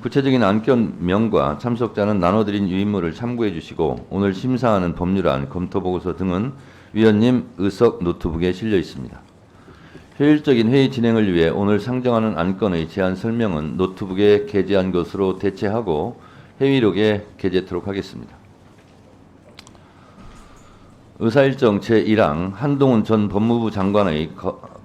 구체적인 안건명과 참석자는 나눠드린 유인물을 참고해 주시고 오늘 심사하는 법률안, 검토보고서 등은 위원님 의석 노트북에 실려 있습니다. 효율적인 회의 진행을 위해 오늘 상정하는 안건의 제안 설명은 노트북에 게재한 것으로 대체하고 회의록에 게재토록 하겠습니다. 의사일정 제1항 한동훈 전 법무부 장관의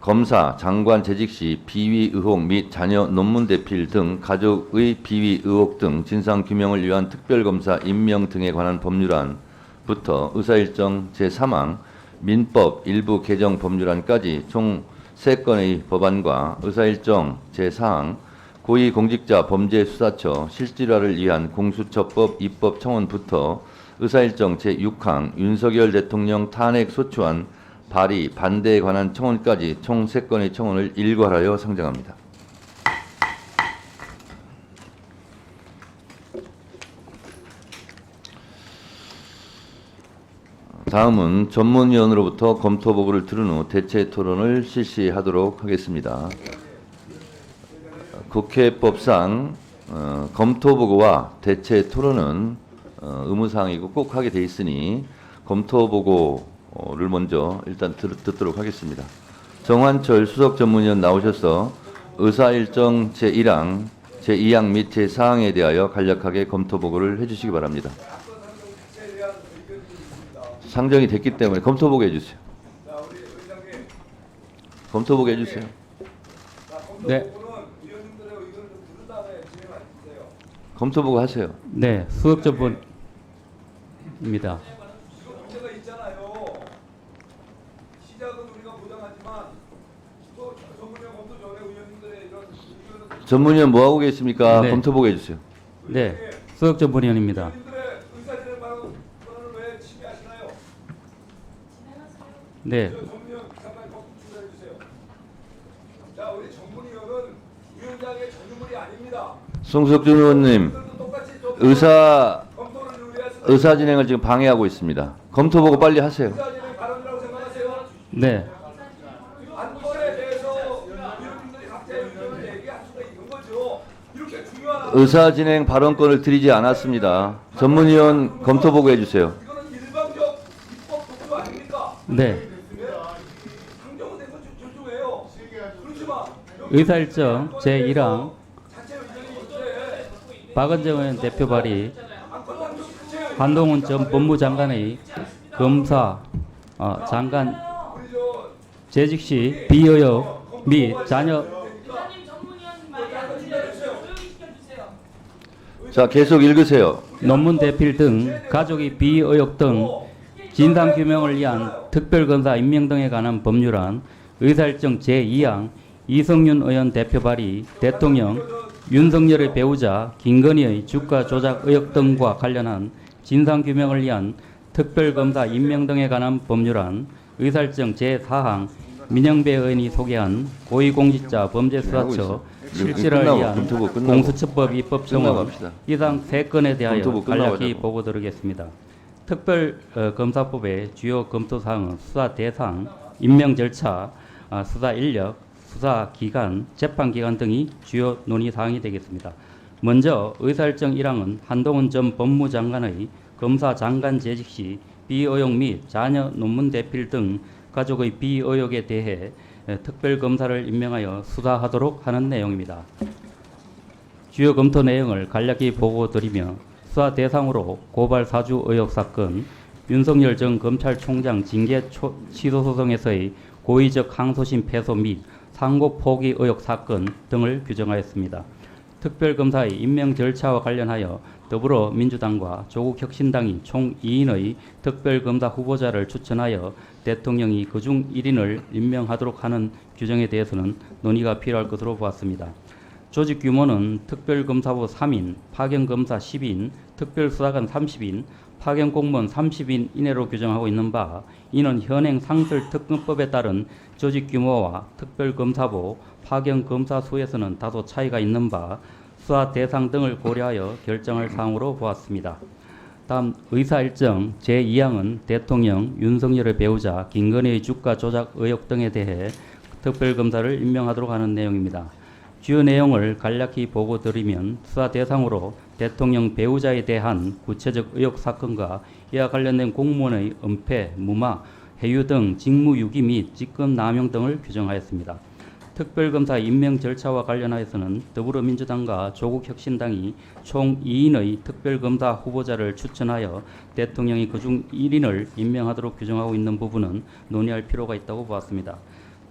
검사, 장관 재직 시 비위 의혹 및 자녀 논문 대필 등 가족의 비위 의혹 등 진상규명을 위한 특별검사 임명 등에 관한 법률안부터 의사일정 제3항 민법 일부 개정 법률안까지 총 3건의 법안과 의사일정 제4항 고위공직자 범죄수사처 실질화를 위한 공수처법 입법 청원부터 의사일정 제6항 윤석열 대통령 탄핵소추안 발의 반대에 관한 청원까지 총 3건의 청원을 일괄하여 상정합니다. 다음은 전문위원으로부터 검토보고를 들은 후 대체 토론을 실시하도록 하겠습니다. 국회법상 검토보고와 대체 토론은 의무사항이고 꼭 하게 돼 있으니 검토보고를 먼저 일단 듣도록 하겠습니다. 정환철 수석전문위원 나오셔서 의사일정 제1항, 제2항 및 제4항에 대하여 간략하게 검토보고를 해주시기 바랍니다. 상정이 됐기 때문에 검토보고 해주세요. 검토보고 해주세요. 네. 검토보고 하세요. 네, 수석전문입니다. 문제가 있잖아요. 시작은 우리가 보장하지만 또 전문위원 검토 전에 의원님들의 이런 의견을 전문위원 뭐 하고 계십니까? 네. 검토보고 해주세요. 네, 수석전문위원입니다. 의원님들의 의사진행 발언을 왜 침해하시나요? 네, 전문위원 잠깐 출연해 주세요. 자, 우리 전문위원은 위원장의 전유물이 아닙니다. 송석준 의원님, 똑같이 검토를 위해서 의사 진행을 지금 방해하고 있습니다. 검토보고 빨리 하세요. 의사진행 발언이라고 생각하세요? 네, 안건에 대해서 위원님들이 각자의 의견을 얘기할 수가 있는 거죠. 이렇게 중요한 의사 진행 발언권을 드리지 않았습니다. 전문위원 검토보고 해주세요. 이거는 일방적 입법 독도 아닙니까? 네. 상정은 된건 존중해요. 그렇지만 의사일정 제1항 자체 의견이 있는데 박은정 의원 대표 발의 한동훈 전 법무장관의 검사, 장관 재직 시 비의혹 및 자녀 자, 계속 읽으세요. 논문 대필 등 가족의 비의혹 등 진상규명을 위한 특별검사 임명 등에 관한 법률안 의사일정 제2항 이성윤 의원 대표 발의 대통령 윤석열의 배우자 김건희의 주가 조작 의혹 등과 관련한 진상규명을 위한 특별검사 임명 등에 관한 법률안 의사일정 제4항 민영배 의원이 소개한 고위공직자 범죄수사처 실질화를 끝나고, 위한 검토부 끝나고. 공수처법 입법 청원 끝나갑시다. 이상 3건에 대하여 검토부 끝나고 간략히 하자고. 보고드리겠습니다. 특별검사법의 주요 검토사항은 수사 대상, 임명 절차, 수사 인력, 수사 기간, 재판 기간 등이 주요 논의사항이 되겠습니다. 먼저 의사일정 1항은 한동훈 전 법무장관의 검사 장관 재직 시 비의혹 및 자녀 논문 대필 등 가족의 비의혹에 대해 특별검사를 임명하여 수사하도록 하는 내용입니다. 주요 검토 내용을 간략히 보고드리며 수사 대상으로 고발 사주 의혹 사건, 윤석열 전 검찰총장 징계 취소 소송에서의 고의적 항소심 패소 및 상고 포기 의혹 사건 등을 규정하였습니다. 특별검사의 임명 절차와 관련하여 더불어민주당과 조국혁신당이 총 2인의 특별검사 후보자를 추천하여 대통령이 그중 1인을 임명하도록 하는 규정에 대해서는 논의가 필요할 것으로 보았습니다. 조직 규모는 특별검사부 3인, 파견검사 10인, 특별수사관 30인, 파견공무원 30인 이내로 규정하고 있는 바, 이는 현행 상설특검법에 따른 조직 규모와 특별검사부, 파견검사 수에서는 다소 차이가 있는 바, 수사 대상 등을 고려하여 결정할 사항으로 보았습니다. 다음 의사일정 제2항은 대통령 윤석열의 배우자 김건희의 주가 조작 의혹 등에 대해 특별검사를 임명하도록 하는 내용입니다. 주요 내용을 간략히 보고드리면 수사 대상으로 대통령 배우자에 대한 구체적 의혹 사건과 이와 관련된 공무원의 은폐, 무마, 해유 등 직무유기 및 직권남용 등을 규정하였습니다. 특별검사 임명 절차와 관련하여서는 더불어민주당과 조국혁신당이 총 2인의 특별검사 후보자를 추천하여 대통령이 그중 1인을 임명하도록 규정하고 있는 부분은 논의할 필요가 있다고 보았습니다.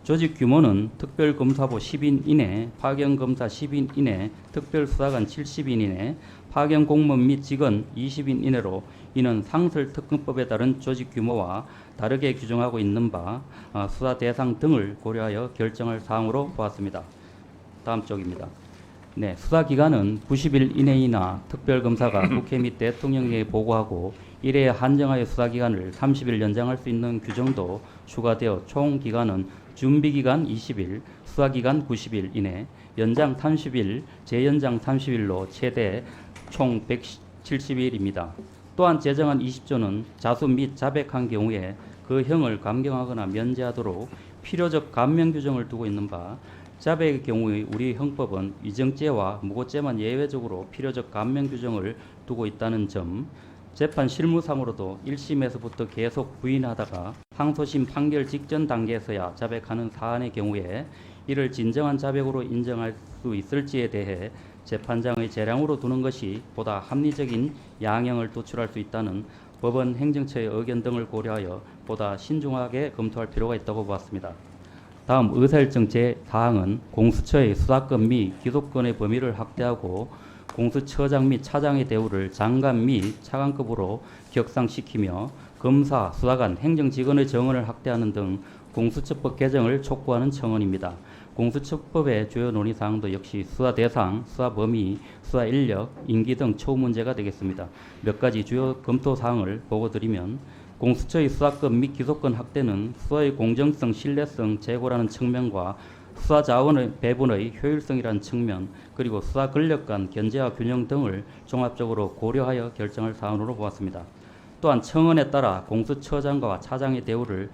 조직 규모는 특별검사부 10인 이내, 파견검사 10인 이내, 특별수사관 70인 이내, 파견공무원 및 직원 20인 이내로 이는 상설특검법에 따른 조직 규모와 다르게 규정하고 있는 바 수사 대상 등을 고려하여 결정할 사항으로 보았습니다. 다음 쪽입니다. 네, 수사 기간은 90일 이내이나 특별검사가 국회 및 대통령에게 보고하고 이래에 한정하여 수사 기간을 30일 연장할 수 있는 규정도 추가되어 총 기간은 준비기간 20일, 수사기간 90일 이내, 연장 30일, 재연장 30일로 최대 총 170일입니다. 또한 제정한 20조는 자수 및 자백한 경우에 그 형을 감경하거나 면제하도록 필요적 감면 규정을 두고 있는 바, 자백의 경우에 우리 형법은 위정죄와 무고죄만 예외적으로 필요적 감면 규정을 두고 있다는 점, 재판 실무상으로도 1심에서부터 계속 부인하다가 항소심 판결 직전 단계에서야 자백하는 사안의 경우에 이를 진정한 자백으로 인정할 수 있을지에 대해 재판장의 재량으로 두는 것이 보다 합리적인 양형을 도출할 수 있다는 법원 행정처의 의견 등을 고려하여 보다 신중하게 검토할 필요가 있다고 보았습니다. 다음 의사일정 제4항은 공수처의 수사권 및 기소권의 범위를 확대하고 공수처장 및 차장의 대우를 장관 및 차관급으로 격상시키며 검사, 수사관, 행정직원의 정원을 확대하는 등 공수처법 개정을 촉구하는 청원입니다. 공수처법의 주요 논의사항도 역시 수사 대상, 수사 범위, 수사 인력, 임기 등 처우 문제가 되겠습니다. 몇 가지 주요 검토사항을 보고드리면 공수처의 수사권 및 기소권 확대는 수사의 공정성, 신뢰성 제고라는 측면과 수사 자원의 배분의 효율성이라는 측면, 그리고 수사 권력 간 견제와 균형 등을 종합적으로 고려하여 결정할 사안으로 보았습니다. 또한 청원에 따라 공수처장과 차장의 대우를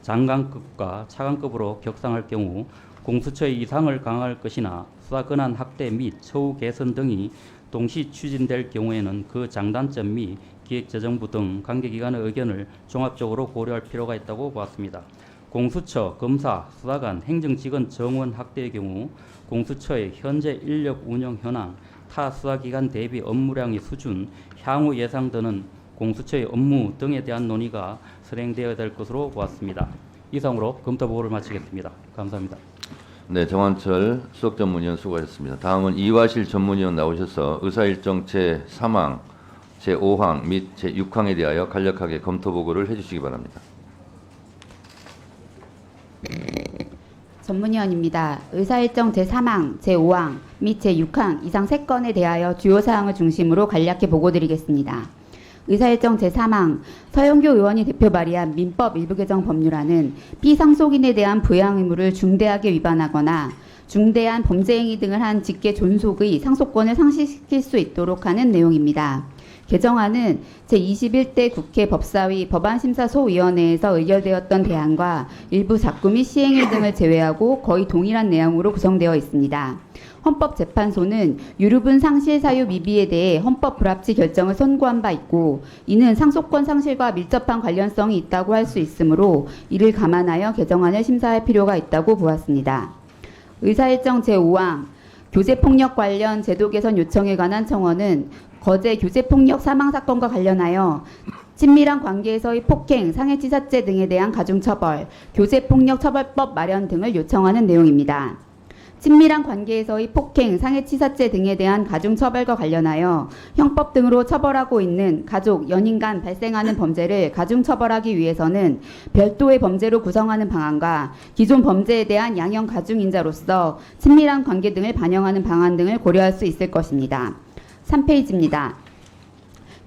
장관급과 차관급으로 격상할 경우 공수처의 이상을 강화할 것이나 수사 권한 확대 및 처우 개선 등이 동시 추진될 경우에는 그 장단점 및 기획재정부 등 관계기관의 의견을 종합적으로 고려할 필요가 있다고 보았습니다. 공수처, 검사, 수사관, 행정직원 정원 확대의 경우 공수처의 현재 인력 운영 현황, 타 수사기관 대비 업무량의 수준, 향후 예상되는 공수처의 업무 등에 대한 논의가 선행되어야 될 것으로 보았습니다. 이상으로 검토 보고를 마치겠습니다. 감사합니다. 네, 정한철 수석 전문위원 수고하셨습니다. 다음은 이화실 전문위원 나오셔서 의사일정 제3항, 제5항 및 제6항에 대하여 간략하게 검토 보고를 해주시기 바랍니다. 전문위원입니다. 의사일정 제3항, 제5항 및 제6항 이상 3건에 대하여 주요 사항을 중심으로 간략히 보고드리겠습니다. 의사일정 제3항 서영교 의원이 대표 발의한 민법 일부 개정 법률안은 피상속인에 대한 부양 의무를 중대하게 위반하거나 중대한 범죄 행위 등을 한 직계 존속의 상속권을 상실시킬 수 있도록 하는 내용입니다. 개정안은 제21대 국회 법사위 법안심사소위원회에서 의결되었던 대안과 일부 작구 및 시행일 등을 제외하고 거의 동일한 내용으로 구성되어 있습니다. 헌법재판소는 유류분 상실 사유 미비에 대해 헌법 불합치 결정을 선고한 바 있고 이는 상속권 상실과 밀접한 관련성이 있다고 할 수 있으므로 이를 감안하여 개정안을 심사할 필요가 있다고 보았습니다. 의사일정 제5항 교제폭력 관련 제도 개선 요청에 관한 청원은 거제 교제폭력 사망사건과 관련하여 친밀한 관계에서의 폭행, 상해치사죄 등에 대한 가중처벌, 교제폭력처벌법 마련 등을 요청하는 내용입니다. 친밀한 관계에서의 폭행, 상해치사죄 등에 대한 가중처벌과 관련하여 형법 등으로 처벌하고 있는 가족, 연인 간 발생하는 범죄를 가중처벌하기 위해서는 별도의 범죄로 구성하는 방안과 기존 범죄에 대한 양형 가중인자로서 친밀한 관계 등을 반영하는 방안 등을 고려할 수 있을 것입니다. 3페이지입니다.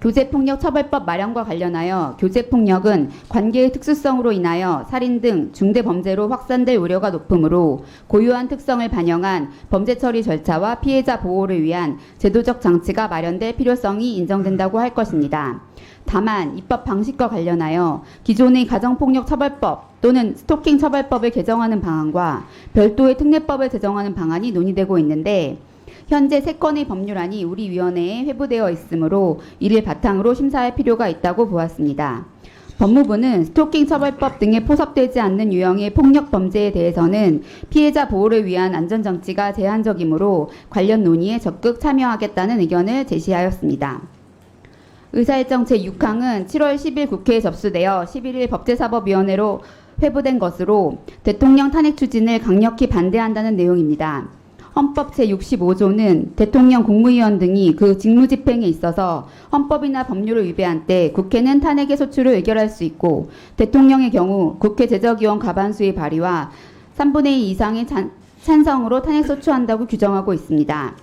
교제폭력처벌법 마련과 관련하여 교제폭력은 관계의 특수성으로 인하여 살인 등 중대범죄로 확산될 우려가 높으므로 고유한 특성을 반영한 범죄 처리 절차와 피해자 보호를 위한 제도적 장치가 마련될 필요성이 인정된다고 할 것입니다. 다만 입법 방식과 관련하여 기존의 가정폭력처벌법 또는 스토킹 처벌법을 개정하는 방안과 별도의 특례법을 제정하는 방안이 논의되고 있는데 현재 3건의 법률안이 우리 위원회에 회부되어 있으므로 이를 바탕으로 심사할 필요가 있다고 보았습니다. 법무부는 스토킹 처벌법 등에 포섭되지 않는 유형의 폭력 범죄에 대해서는 피해자 보호를 위한 안전장치가 제한적이므로 관련 논의에 적극 참여하겠다는 의견을 제시하였습니다. 의사일정 제6항은 7월 10일 국회에 접수되어 11일 법제사법위원회로 회부된 것으로 대통령 탄핵 추진을 강력히 반대한다는 내용입니다. 헌법 제65조는 대통령 국무위원 등이 그 직무집행에 있어서 헌법이나 법률을 위배한 때 국회는 탄핵의 소추를 의결할 수 있고 대통령의 경우 국회 제적위원 과반수의 발의와 3분의 2 이상의 찬성으로 탄핵소추한다고 규정하고 있습니다.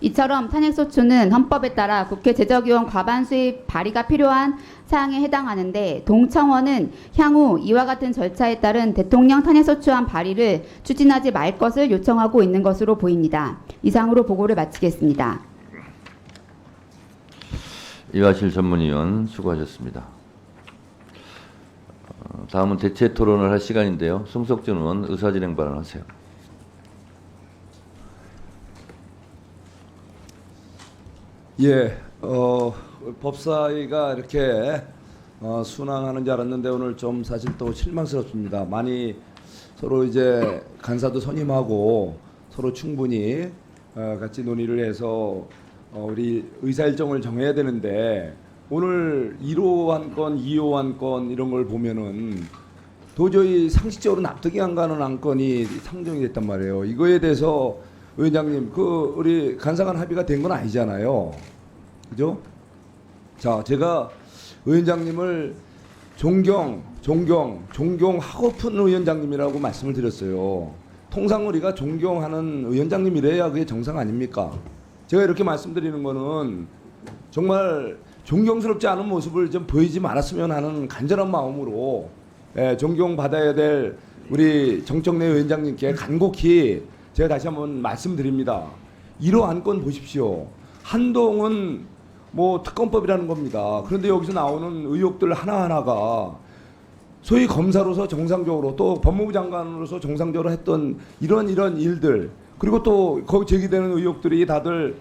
이처럼 탄핵소추는 헌법에 따라 국회 제적위원 과반수의 발의가 필요한 사항에 해당하는데 동청원은 향후 이와 같은 절차에 따른 대통령 탄핵소추안 발의를 추진하지 말 것을 요청하고 있는 것으로 보입니다. 이상으로 보고를 마치겠습니다. 이화실 전문위원 수고하셨습니다. 다음은 대체 토론을 할 시간인데요. 송석준 의원 의사진행 발언하세요. 예, 법사위가 이렇게 순항하는 줄 알았는데 오늘 좀 사실 또 실망스럽습니다. 많이 서로 이제 간사도 선임하고 서로 충분히 같이 논의를 해서 우리 의사일정을 정해야 되는데 오늘 1호 한 건, 2호 한 건 이런 걸 보면은 도저히 상식적으로 납득이 안 가는 안건이 상정이 됐단 말이에요. 이거에 대해서 위원장님, 우리 간사간 합의가 된 건 아니잖아요. 그죠? 자, 제가 위원장님을 존경하고픈 위원장님이라고 말씀을 드렸어요. 통상 우리가 존경하는 위원장님이래야 그게 정상 아닙니까? 제가 이렇게 말씀드리는 거는 정말 존경스럽지 않은 모습을 좀 보이지 말았으면 하는 간절한 마음으로 존경받아야 될 우리 정청래 위원장님께 간곡히 제가 다시 한번 말씀드립니다. 1호 안건 보십시오. 한동훈 특검법이라는 겁니다. 그런데 여기서 나오는 의혹들 하나하나가 소위 검사로서 정상적으로 또 법무부 장관으로서 정상적으로 했던 이런 일들 그리고 또 거기 제기되는 의혹들이 다들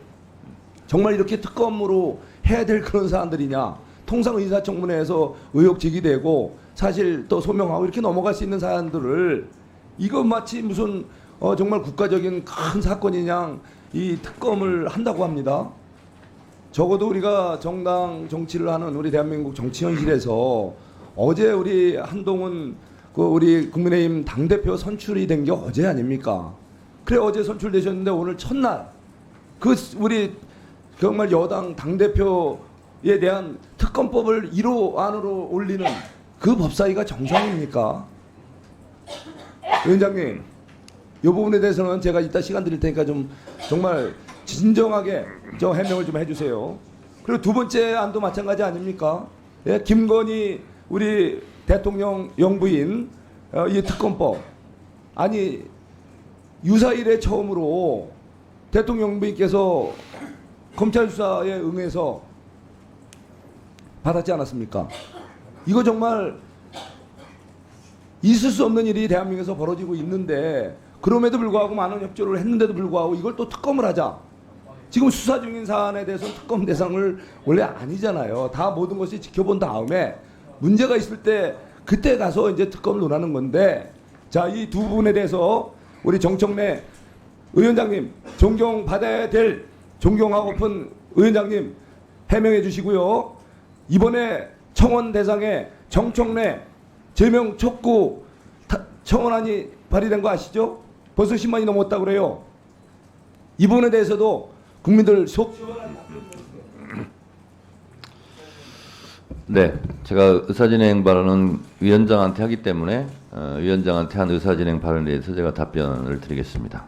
정말 이렇게 특검으로 해야 될 그런 사안들이냐. 통상 인사청문회에서 의혹 제기되고 사실 또 소명하고 이렇게 넘어갈 수 있는 사안들을 이거 마치 무슨 정말 국가적인 큰 사건이냐 이 특검을 한다고 합니다. 적어도 우리가 정당 정치를 하는 우리 대한민국 정치 현실에서 어제 우리 한동훈 우리 국민의힘 당대표 선출이 된 게 어제 아닙니까? 그래 어제 선출되셨는데 오늘 첫날 우리 정말 여당 당대표에 대한 특검법을 1호 안으로 올리는 그 법사위가 정상입니까? 위원장님, 이 부분에 대해서는 제가 이따 시간 드릴 테니까 좀 정말 진정하게 해명을 좀 해주세요. 그리고 두 번째 안도 마찬가지 아닙니까? 예, 김건희 우리 대통령 영부인 이 특검법 아니 유사 이래 처음으로 대통령 영부인께서 검찰 수사에 응해서 받았지 않았습니까? 이거 정말 있을 수 없는 일이 대한민국에서 벌어지고 있는데 그럼에도 불구하고 많은 협조를 했는데도 불구하고 이걸 또 특검을 하자. 지금 수사 중인 사안에 대해서 특검 대상을 원래 아니잖아요. 다 모든 것이 지켜본 다음에 문제가 있을 때 그때 가서 이제 특검을 논하는 건데 자, 이 두 분에 대해서 우리 정청래 위원장님 존경받아야 될 존경하고픈 위원장님 해명해 주시고요. 이번에 청원 대상에 정청래 제명 촉구 청원안이 발의된 거 아시죠? 벌써 10만이 넘었다고 그래요. 이 부분에 대해서도 국민들 속 네, 제가 의사진행 발언은 위원장한테 하기 때문에 위원장한테 한 의사진행 발언에 대해서 제가 답변을 드리겠습니다.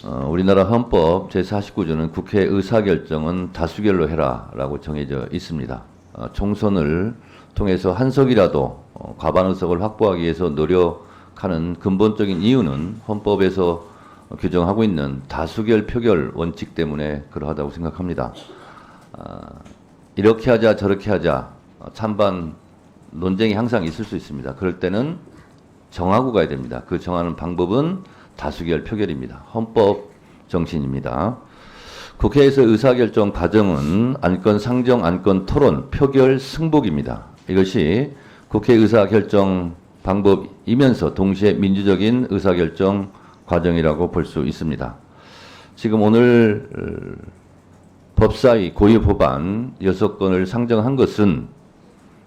우리나라 헌법 제49조는 국회 의사결정은 다수결로 해라라고 정해져 있습니다. 총선을 통해서 한 석이라도 과반 의석을 확보하기 위해서 노력하는 근본적인 이유는 헌법에서 규정하고 있는 다수결 표결 원칙 때문에 그러하다고 생각합니다. 이렇게 하자 저렇게 하자 찬반 논쟁이 항상 있을 수 있습니다. 그럴 때는 정하고 가야 됩니다. 그 정하는 방법은 다수결 표결입니다. 헌법 정신입니다. 국회에서 의사결정 과정은 안건 상정, 안건 토론, 표결, 승복입니다. 이것이 국회 의사결정 방법이면서 동시에 민주적인 의사결정 과정이라고 볼 수 있습니다. 지금 오늘 법사위 고유 법안 6건을 상정한 것은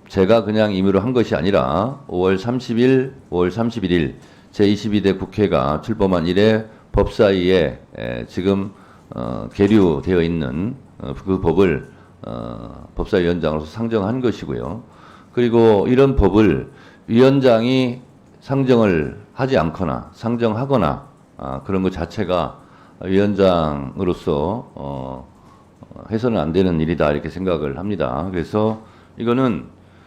제가 그냥 임의로 한 것이 아니라 5월 30일, 5월 31일 제22대 국회가 출범한 이래 법사위에 지금 계류되어 있는 그 법을 법사위원장으로서 상정한 것이고요. 그리고 이런 법을 위원장이 상정을 하지 않거나 상정하거나 그런 것 자체가 위원장으로서 해서는 안 되는 일이다 이렇게 생각을 합니다. 그래서 이거는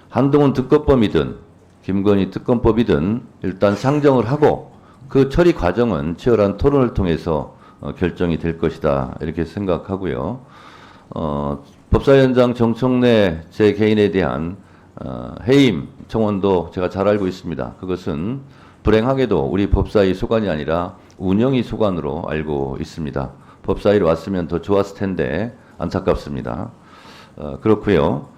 한동훈 특검법이든 김건희 특검법이든 일단 상정을 하고 그 처리 과정은 치열한 토론을 통해서 결정이 될 것이다 이렇게 생각하고요. 법사위원장 정청래 제 개인에 대한 해임 청원도 제가 잘 알고 있습니다. 그것은 불행하게도 우리 법사위 소관이 아니라 운영위 소관으로 알고 있습니다. 법사위로 왔으면 더 좋았을 텐데 안타깝습니다. 그렇고요.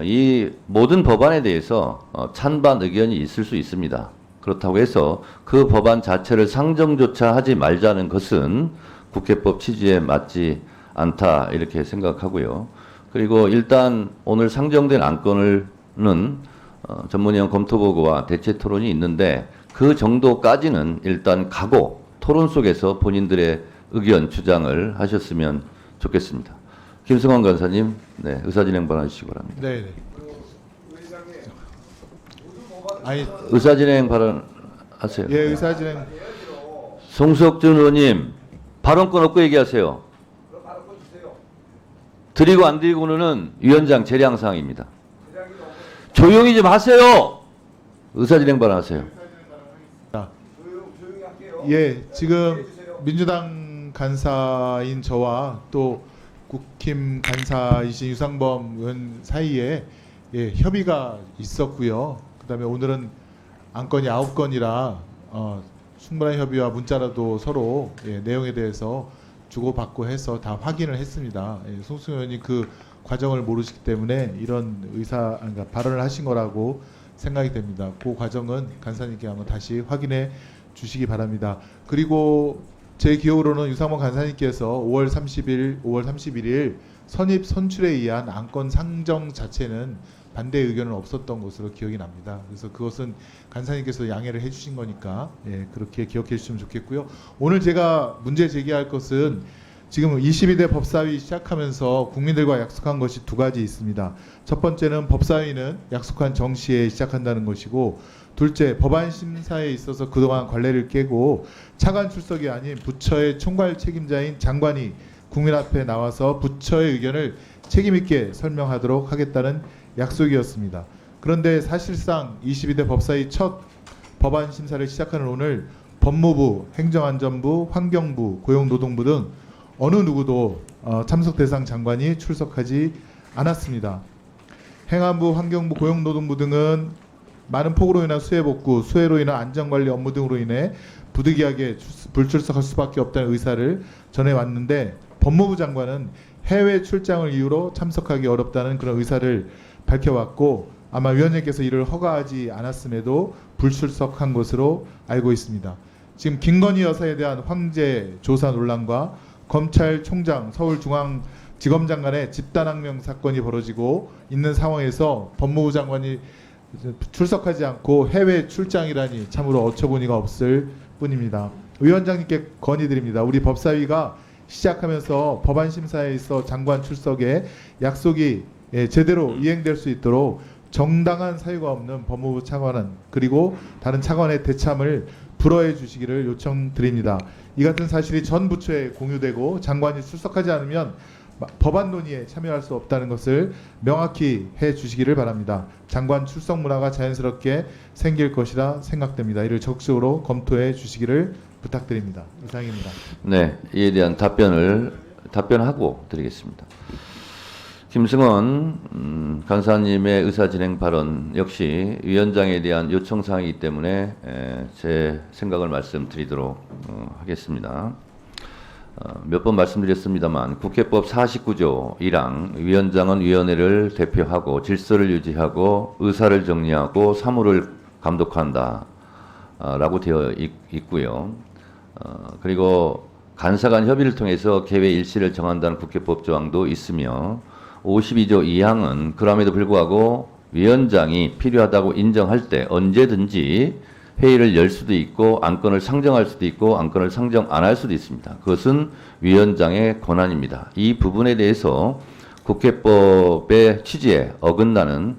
이 모든 법안에 대해서 찬반 의견이 있을 수 있습니다. 그렇다고 해서 그 법안 자체를 상정조차 하지 말자는 것은 국회법 취지에 맞지 않다 이렇게 생각하고요. 그리고 일단 오늘 상정된 안건은 전문위원 검토보고와 대체 토론이 있는데 그 정도까지는 일단 가고 토론 속에서 본인들의 의견 주장을 하셨으면 좋겠습니다. 김승환 간사님, 네, 의사진행 발언 주시기 바랍니다. 네. 아니, 의사진행 발언 하세요. 예, 의사진행. 송석준 의원님, 발언권 없고 얘기하세요. 드리고 안 드리고는 위원장 재량 사항입니다. 조용히 좀 하세요. 의사진행 발언 하세요. 예, 지금 민주당 간사인 저와 또 국힘 간사이신 유상범 의원 사이에 협의가 있었고요. 그다음에 오늘은 안건이 9건이라 충분한 협의와 문자라도 서로 내용에 대해서 주고받고 해서 다 확인을 했습니다. 송승 의원이 그 과정을 모르시기 때문에 이런 그러니까 발언을 하신 거라고 생각이 됩니다. 그 과정은 간사님께 한번 다시 확인해 주시기 바랍니다. 그리고 제 기억으로는 유상범 간사님께서 5월 30일, 5월 31일 선입 선출에 의한 안건 상정 자체는 반대 의견은 없었던 것으로 기억이 납니다. 그래서 그것은 간사님께서 양해를 해주신 거니까 그렇게 기억해 주시면 좋겠고요. 오늘 제가 문제 제기할 것은 지금 22대 법사위 시작하면서 국민들과 약속한 것이 두 가지 있습니다. 첫 번째는 법사위는 약속한 정시에 시작한다는 것이고, 둘째, 법안 심사에 있어서 그동안 관례를 깨고 차관 출석이 아닌 부처의 총괄 책임자인 장관이 국민 앞에 나와서 부처의 의견을 책임 있게 설명하도록 하겠다는 약속이었습니다. 그런데 사실상 22대 법사위 첫 법안 심사를 시작하는 오늘 법무부, 행정안전부, 환경부, 고용노동부 등 어느 누구도 참석 대상 장관이 출석하지 않았습니다. 행안부, 환경부, 고용노동부 등은 많은 폭우로 인한 수해 복구, 수해로 인한 안전관리 업무 등으로 인해 부득이하게 불출석할 수밖에 없다는 의사를 전해왔는데, 법무부 장관은 해외 출장을 이유로 참석하기 어렵다는 그런 의사를 밝혀왔고, 아마 위원장께서 이를 허가하지 않았음에도 불출석한 것으로 알고 있습니다. 지금 김건희 여사에 대한 황제 조사 논란과 검찰총장, 서울중앙지검장 간의 집단항명 사건이 벌어지고 있는 상황에서 법무부 장관이 출석하지 않고 해외 출장이라니 참으로 어처구니가 없을 뿐입니다. 위원장님께 건의드립니다. 우리 법사위가 시작하면서 법안 심사에 있어 장관 출석에 약속이 제대로 이행될 수 있도록 정당한 사유가 없는 법무부 차관은 그리고 다른 차관의 대참을 불허해 주시기를 요청드립니다. 이 같은 사실이 전 부처에 공유되고 장관이 출석하지 않으면 법안 논의에 참여할 수 없다는 것을 명확히 해 주시기를 바랍니다. 장관 출석 문화가 자연스럽게 생길 것이라 생각됩니다. 이를 적극적으로 검토해 주시기를 부탁드립니다. 이상입니다. 네, 이에 대한 답변하고 드리겠습니다. 김승원 간사님의 의사진행 발언 역시 위원장에 대한 요청사항이기 때문에 제 생각을 말씀드리도록 하겠습니다. 몇 번 말씀드렸습니다만 국회법 49조 1항 위원장은 위원회를 대표하고 질서를 유지하고 의사를 정리하고 사무를 감독한다 라고 되어 있고요. 그리고 간사 간 협의를 통해서 개회 일시를 정한다는 국회법 조항도 있으며 52조 2항은 그럼에도 불구하고 위원장이 필요하다고 인정할 때 언제든지 회의를 열 수도 있고 안건을 상정할 수도 있고 안건을 상정 안 할 수도 있습니다. 그것은 위원장의 권한입니다. 이 부분에 대해서 국회법의 취지에 어긋나는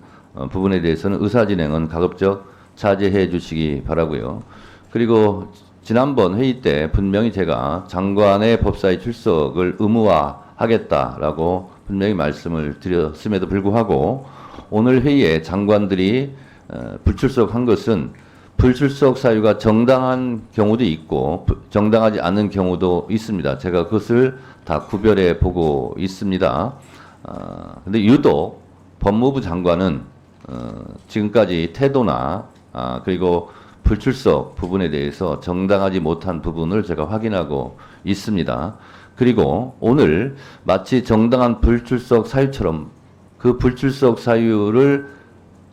부분에 대해서는 의사진행은 가급적 자제해 주시기 바라고요. 그리고 지난번 회의 때 분명히 제가 장관의 법사위 출석을 의무화하겠다라고 분명히 말씀을 드렸음에도 불구하고 오늘 회의에 장관들이 불출석한 것은 불출석 사유가 정당한 경우도 있고 정당하지 않은 경우도 있습니다. 제가 그것을 다 구별해 보고 있습니다. 근데 유독 법무부 장관은 지금까지 태도나 그리고 불출석 부분에 대해서 정당하지 못한 부분을 제가 확인하고 있습니다. 그리고 오늘 마치 정당한 불출석 사유처럼 그 불출석 사유를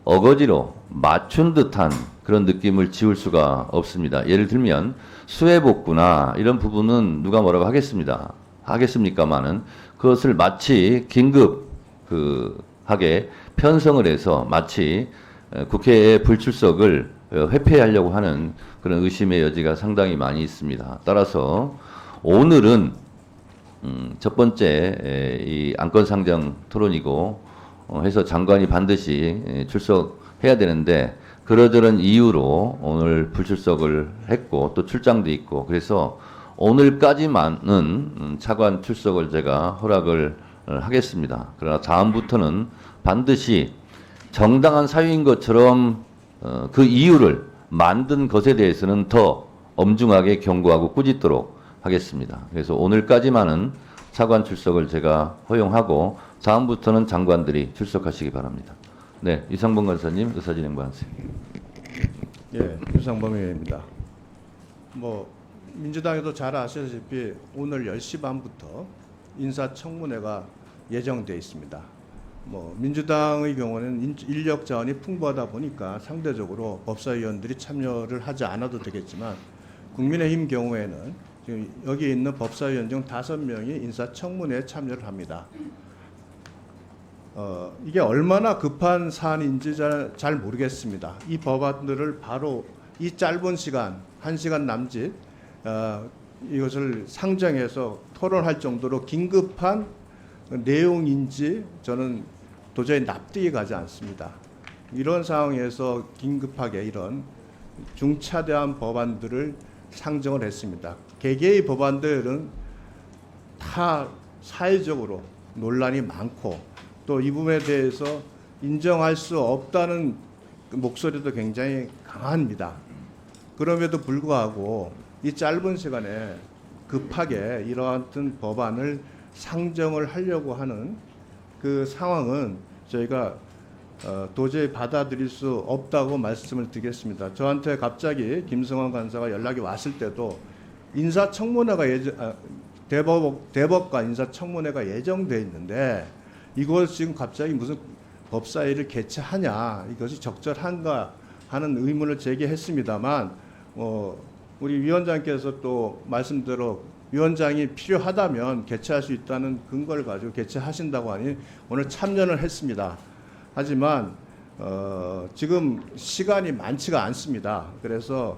어거지로 맞춘 듯한 그런 느낌을 지울 수가 없습니다. 예를 들면 수해복구나 이런 부분은 누가 뭐라고 하겠습니까마는 그것을 마치 긴급하게 편성을 해서 마치 국회의 불출석을 회피하려고 하는 그런 의심의 여지가 상당히 많이 있습니다. 따라서 오늘은 첫 번째 이 안건 상정 토론이고 해서 장관이 반드시 출석해야 되는데 그러저런 이유로 오늘 불출석을 했고 또 출장도 있고 그래서 오늘까지만은 차관 출석을 제가 허락을 하겠습니다. 그러나 다음부터는 반드시 정당한 사유인 것처럼 그 이유를 만든 것에 대해서는 더 엄중하게 경고하고 꾸짖도록 하겠습니다. 그래서 오늘까지만은 차관 출석을 제가 허용하고 다음부터는 장관들이 출석하시기 바랍니다. 네, 유상범 간사님 의사진행 반세요. 예, 유상범 의원입니다. 민주당에도 잘 아시다시피 오늘 10시 반부터 인사청문회가 예정돼 있습니다. 민주당의 경우는 인력 자원이 풍부하다 보니까 상대적으로 법사위원들이 참여를 하지 않아도 되겠지만 국민의힘 경우에는 지금 여기 있는 법사위원 중 5명이 인사청문회에 참여를 합니다. 이게 얼마나 급한 사안인지 잘 모르겠습니다. 이 법안들을 바로 이 짧은 시간, 1시간 남짓 이것을 상정해서 토론할 정도로 긴급한 내용인지 저는 도저히 납득이 가지 않습니다. 이런 상황에서 긴급하게 이런 중차대한 법안들을 상정을 했습니다. 개개의 법안들은 다 사회적으로 논란이 많고 또 이 부분에 대해서 인정할 수 없다는 목소리도 굉장히 강합니다. 그럼에도 불구하고 이 짧은 시간에 급하게 이러한 법안을 상정을 하려고 하는 그 상황은 저희가 도저히 받아들일 수 없다고 말씀을 드리겠습니다. 저한테 갑자기 김승환 간사가 연락이 왔을 때도 인사청문회가 대법관 인사청문회가 예정돼 있는데 이걸 지금 갑자기 무슨 법사위를 개최하냐 이것이 적절한가 하는 의문을 제기했습니다만 우리 위원장께서 또 말씀대로 위원장이 필요하다면 개최할 수 있다는 근거를 가지고 개최하신다고 하니 오늘 참여를 했습니다. 하지만 지금 시간이 많지가 않습니다. 그래서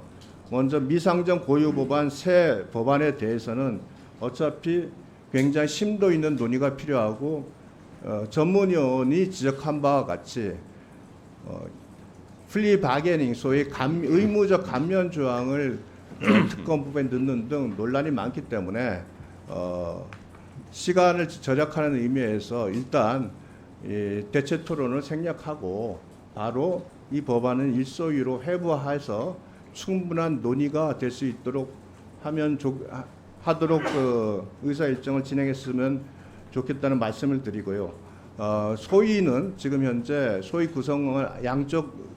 먼저 미상정 고유 법안 새 법안에 대해서는 어차피 굉장히 심도 있는 논의가 필요하고 전문위원이 지적한 바와 같이 플리 바게닝 소위 의무적 감면 조항을 특검법에 넣는 등 논란이 많기 때문에 시간을 절약하는 의미에서 일단 이 대체 토론을 생략하고 바로 이 법안은 일소위로 회부해서 충분한 논의가 될 수 있도록 하도록 의사 일정을 진행했으면 좋겠다는 말씀을 드리고요. 소위는 지금 현재 소위 구성을 양쪽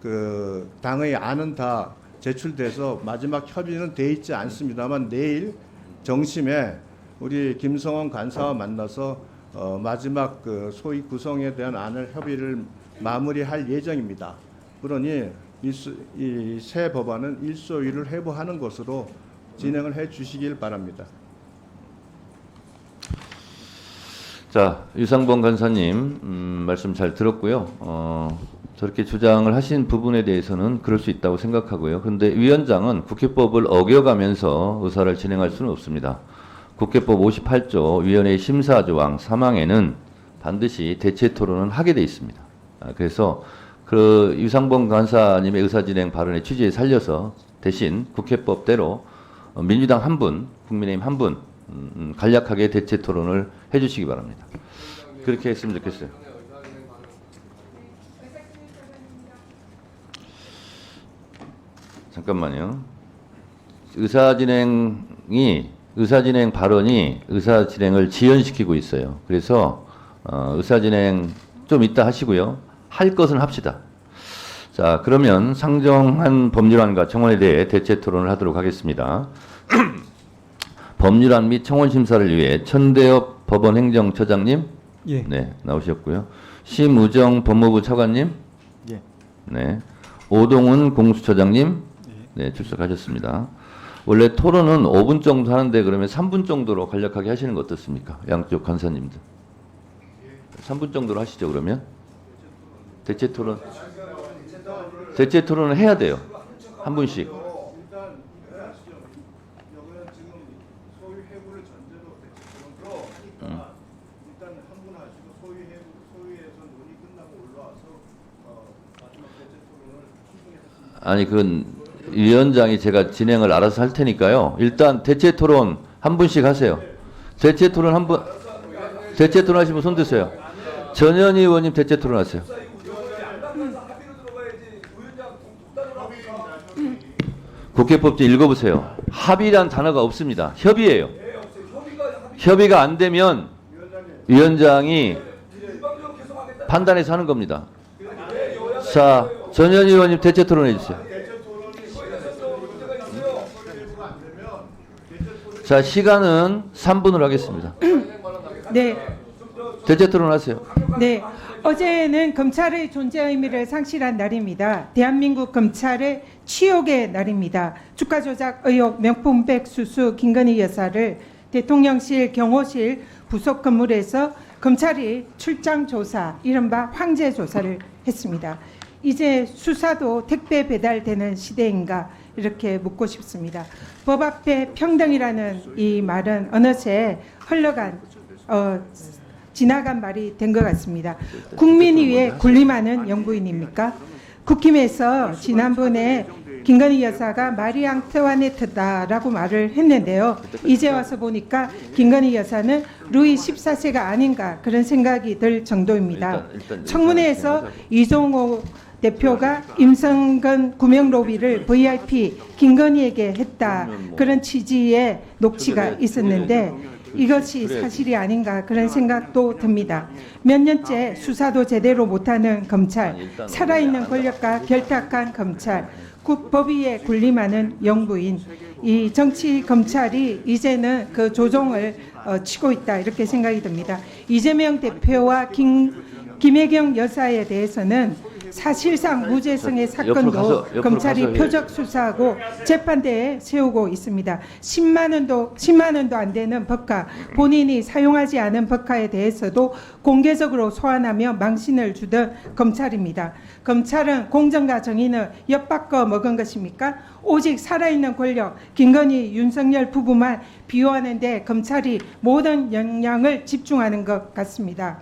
그 당의 안은 다 제출돼서 마지막 협의는 돼 있지 않습니다만 내일 정심에 우리 김성원 간사와 만나서 마지막 그 소위 구성에 대한 안을 협의를 마무리할 예정입니다. 그러니 이 새 법안은 일소위를 회부하는 것으로 진행을 해 주시길 바랍니다. 자, 유상범 간사님 말씀 잘 들었고요. 저렇게 주장을 하신 부분에 대해서는 그럴 수 있다고 생각하고요. 그런데 위원장은 국회법을 어겨가면서 의사를 진행할 수는 없습니다. 국회법 58조 위원회의 심사조항 3항에는 반드시 대체 토론은 하게 돼 있습니다. 그래서 그 유상범 간사님의 의사진행 발언의 취지에 살려서 대신 국회법대로 민주당 한 분, 국민의힘 한 분 간략하게 대체 토론을 해주시기 바랍니다. 그렇게 했으면 좋겠어요. 잠깐만요. 의사진행 발언이 의사진행을 지연시키고 있어요. 그래서 의사진행 좀 이따 하시고요. 할 것은 합시다. 자, 그러면 상정한 법률안과 청원에 대해 대체 토론을 하도록 하겠습니다. 법률안 및 청원 심사를 위해 천대엽 법원행정처장님, 예. 네, 나오셨고요. 심우정 법무부 차관님, 예. 네, 오동훈 공수처장님, 네, 출석하셨습니다. 원래 토론은 5분 정도 하는데 그러면 3분 정도로 간략하게 하시는 거 어떻습니까? 양쪽 간사님들. 3분 정도로 하시죠, 그러면? 대체 토론을 해야 돼요. 한 분씩. 아니, 그건 위원장이 제가 진행을 알아서 할 테니까요. 일단 대체 토론 한 분씩 하세요. 대체 토론 한 분, 대체 토론 하시면 손 드세요. 전현희 의원님 대체 토론 하세요. 국회법 좀 읽어보세요. 합의란 단어가 없습니다. 협의예요. 협의가 안 되면 위원장이 판단해서 하는 겁니다. 자, 전현희 의원님 대체 토론해 주세요. 자, 시간은 3분으로 하겠습니다. 네. 대체 토론하세요. 네. 어제는 검찰의 존재 의미를 상실한 날입니다. 대한민국 검찰의 치욕의 날입니다. 주가 조작 의혹 명품백 수수 김건희 여사를 대통령실 경호실 부속 건물에서 검찰이 출장 조사, 이른바 황제 조사를 했습니다. 이제 수사도 택배 배달되는 시대인가 이렇게 묻고 싶습니다. 법 앞에 평등이라는 이 말은 어느새 흘러간 지나간 말이 된 것 같습니다. 국민 위에 군림하는 영부인입니까? 국힘에서 지난번에 김건희 여사가 마리 앙투아네트다라고 말을 했는데요. 이제 와서 보니까 김건희 여사는 루이 14세가 아닌가 그런 생각이 들 정도입니다. 청문회에서 이종호 대표가 임성근 구명 로비를 VIP 김건희에게 했다 그런 취지의 녹취가 있었는데 이것이 사실이 아닌가 그런 생각도 듭니다. 몇 년째 수사도 제대로 못하는 검찰, 살아있는 권력과 결탁한 검찰, 법위에 군림하는 영부인, 이 정치 검찰이 이제는 그 조종을 치고 있다 이렇게 생각이 듭니다. 이재명 대표와 김혜경 여사에 대해서는 사실상 무죄성의 사건도 검찰이 표적 수사하고 재판대에 세우고 있습니다. 10만 원도 안 되는 법카, 본인이 사용하지 않은 법카에 대해서도 공개적으로 소환하며 망신을 주던 검찰입니다. 검찰은 공정과 정의는 엿바꿔 먹은 것입니까? 오직 살아있는 권력, 김건희, 윤석열 부부만 비호하는데 검찰이 모든 역량을 집중하는 것 같습니다.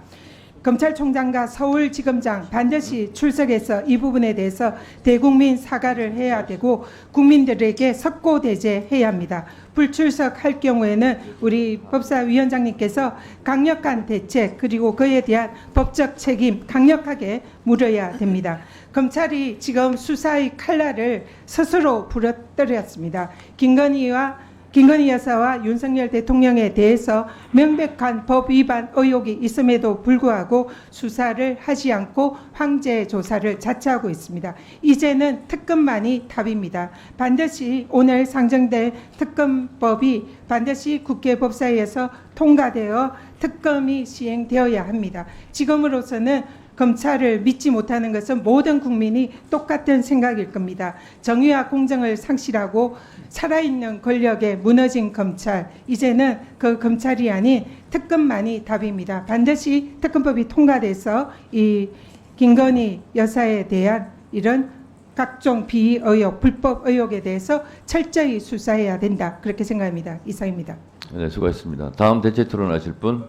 검찰총장과 서울지검장 반드시 출석해서 이 부분에 대해서 대국민 사과를 해야 되고 국민들에게 석고대죄해야 합니다. 불출석할 경우에는 우리 법사위원장님께서 강력한 대책 그리고 그에 대한 법적 책임 강력하게 물어야 됩니다. 검찰이 지금 수사의 칼날을 스스로 부러뜨렸습니다. 김건희 여사와 윤석열 대통령에 대해서 명백한 법 위반 의혹이 있음에도 불구하고 수사를 하지 않고 황제 조사를 자처하고 있습니다. 이제는 특검만이 답입니다. 반드시 오늘 상정될 특검법이 반드시 국회 법사위에서 통과되어 특검이 시행되어야 합니다. 지금으로서는 검찰을 믿지 못하는 것은 모든 국민이 똑같은 생각일 겁니다. 정의와 공정을 상실하고 살아있는 권력에 무너진 검찰, 이제는 그 검찰이 아닌 특검만이 답입니다. 반드시 특검법이 통과돼서 이 김건희 여사에 대한 이런 각종 비의 의혹, 불법 의혹에 대해서 철저히 수사해야 된다. 그렇게 생각합니다. 이상입니다. 네, 수고하셨습니다. 다음 대체 토론하실 분.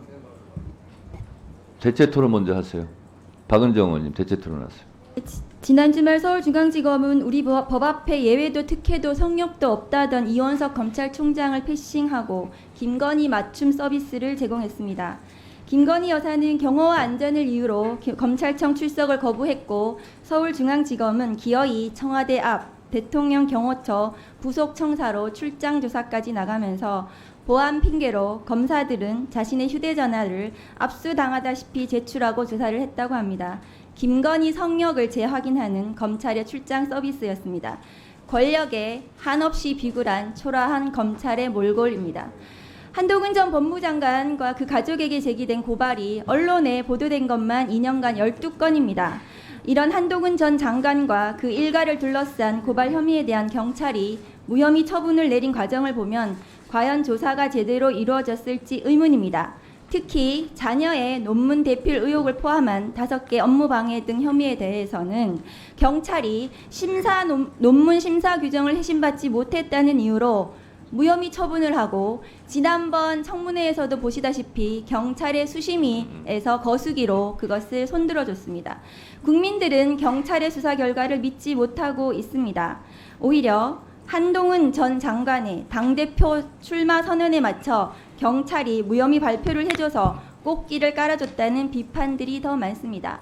대체 토론 먼저 하세요. 박은정 의원님 대체 토론하세요. 지난 주말 서울중앙지검은 우리 법 앞에 예외도 특혜도 성역도 없다던 이원석 검찰총장을 패싱하고 김건희 맞춤 서비스를 제공했습니다. 김건희 여사는 경호와 안전을 이유로 검찰청 출석을 거부했고 서울중앙지검은 기어이 청와대 앞 대통령 경호처 부속 청사로 출장 조사까지 나가면서 보안 핑계로 검사들은 자신의 휴대전화를 압수당하다시피 제출하고 조사를 했다고 합니다. 김건희 성역을 재확인하는 검찰의 출장 서비스였습니다. 권력에 한없이 비굴한 초라한 검찰의 몰골입니다. 한동훈 전 법무장관과 그 가족에게 제기된 고발이 언론에 보도된 것만 2년간 12건입니다. 이런 한동훈 전 장관과 그 일가를 둘러싼 고발 혐의에 대한 경찰이 무혐의 처분을 내린 과정을 보면 과연 조사가 제대로 이루어졌을지 의문입니다. 특히 자녀의 논문 대필 의혹을 포함한 5개 업무방해 등 혐의에 대해서는 경찰이 논문 심사 규정을 해신받지 못했다는 이유로 무혐의 처분을 하고 지난번 청문회에서도 보시다시피 경찰의 수심위에서 거수기로 그것을 손들어줬습니다. 국민들은 경찰의 수사 결과를 믿지 못하고 있습니다. 오히려 한동훈 전 장관의 당대표 출마 선언에 맞춰 경찰이 무혐의 발표를 해줘서 꽃길을 깔아줬다는 비판들이 더 많습니다.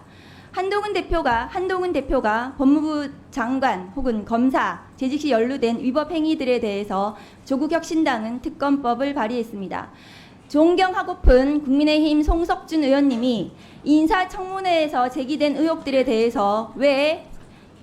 한동훈 대표가 법무부 장관 혹은 검사 재직 시 연루된 위법 행위들에 대해서 조국혁신당은 특검법을 발의했습니다. 존경하고픈 국민의힘 송석준 의원님이 인사청문회에서 제기된 의혹들에 대해서 왜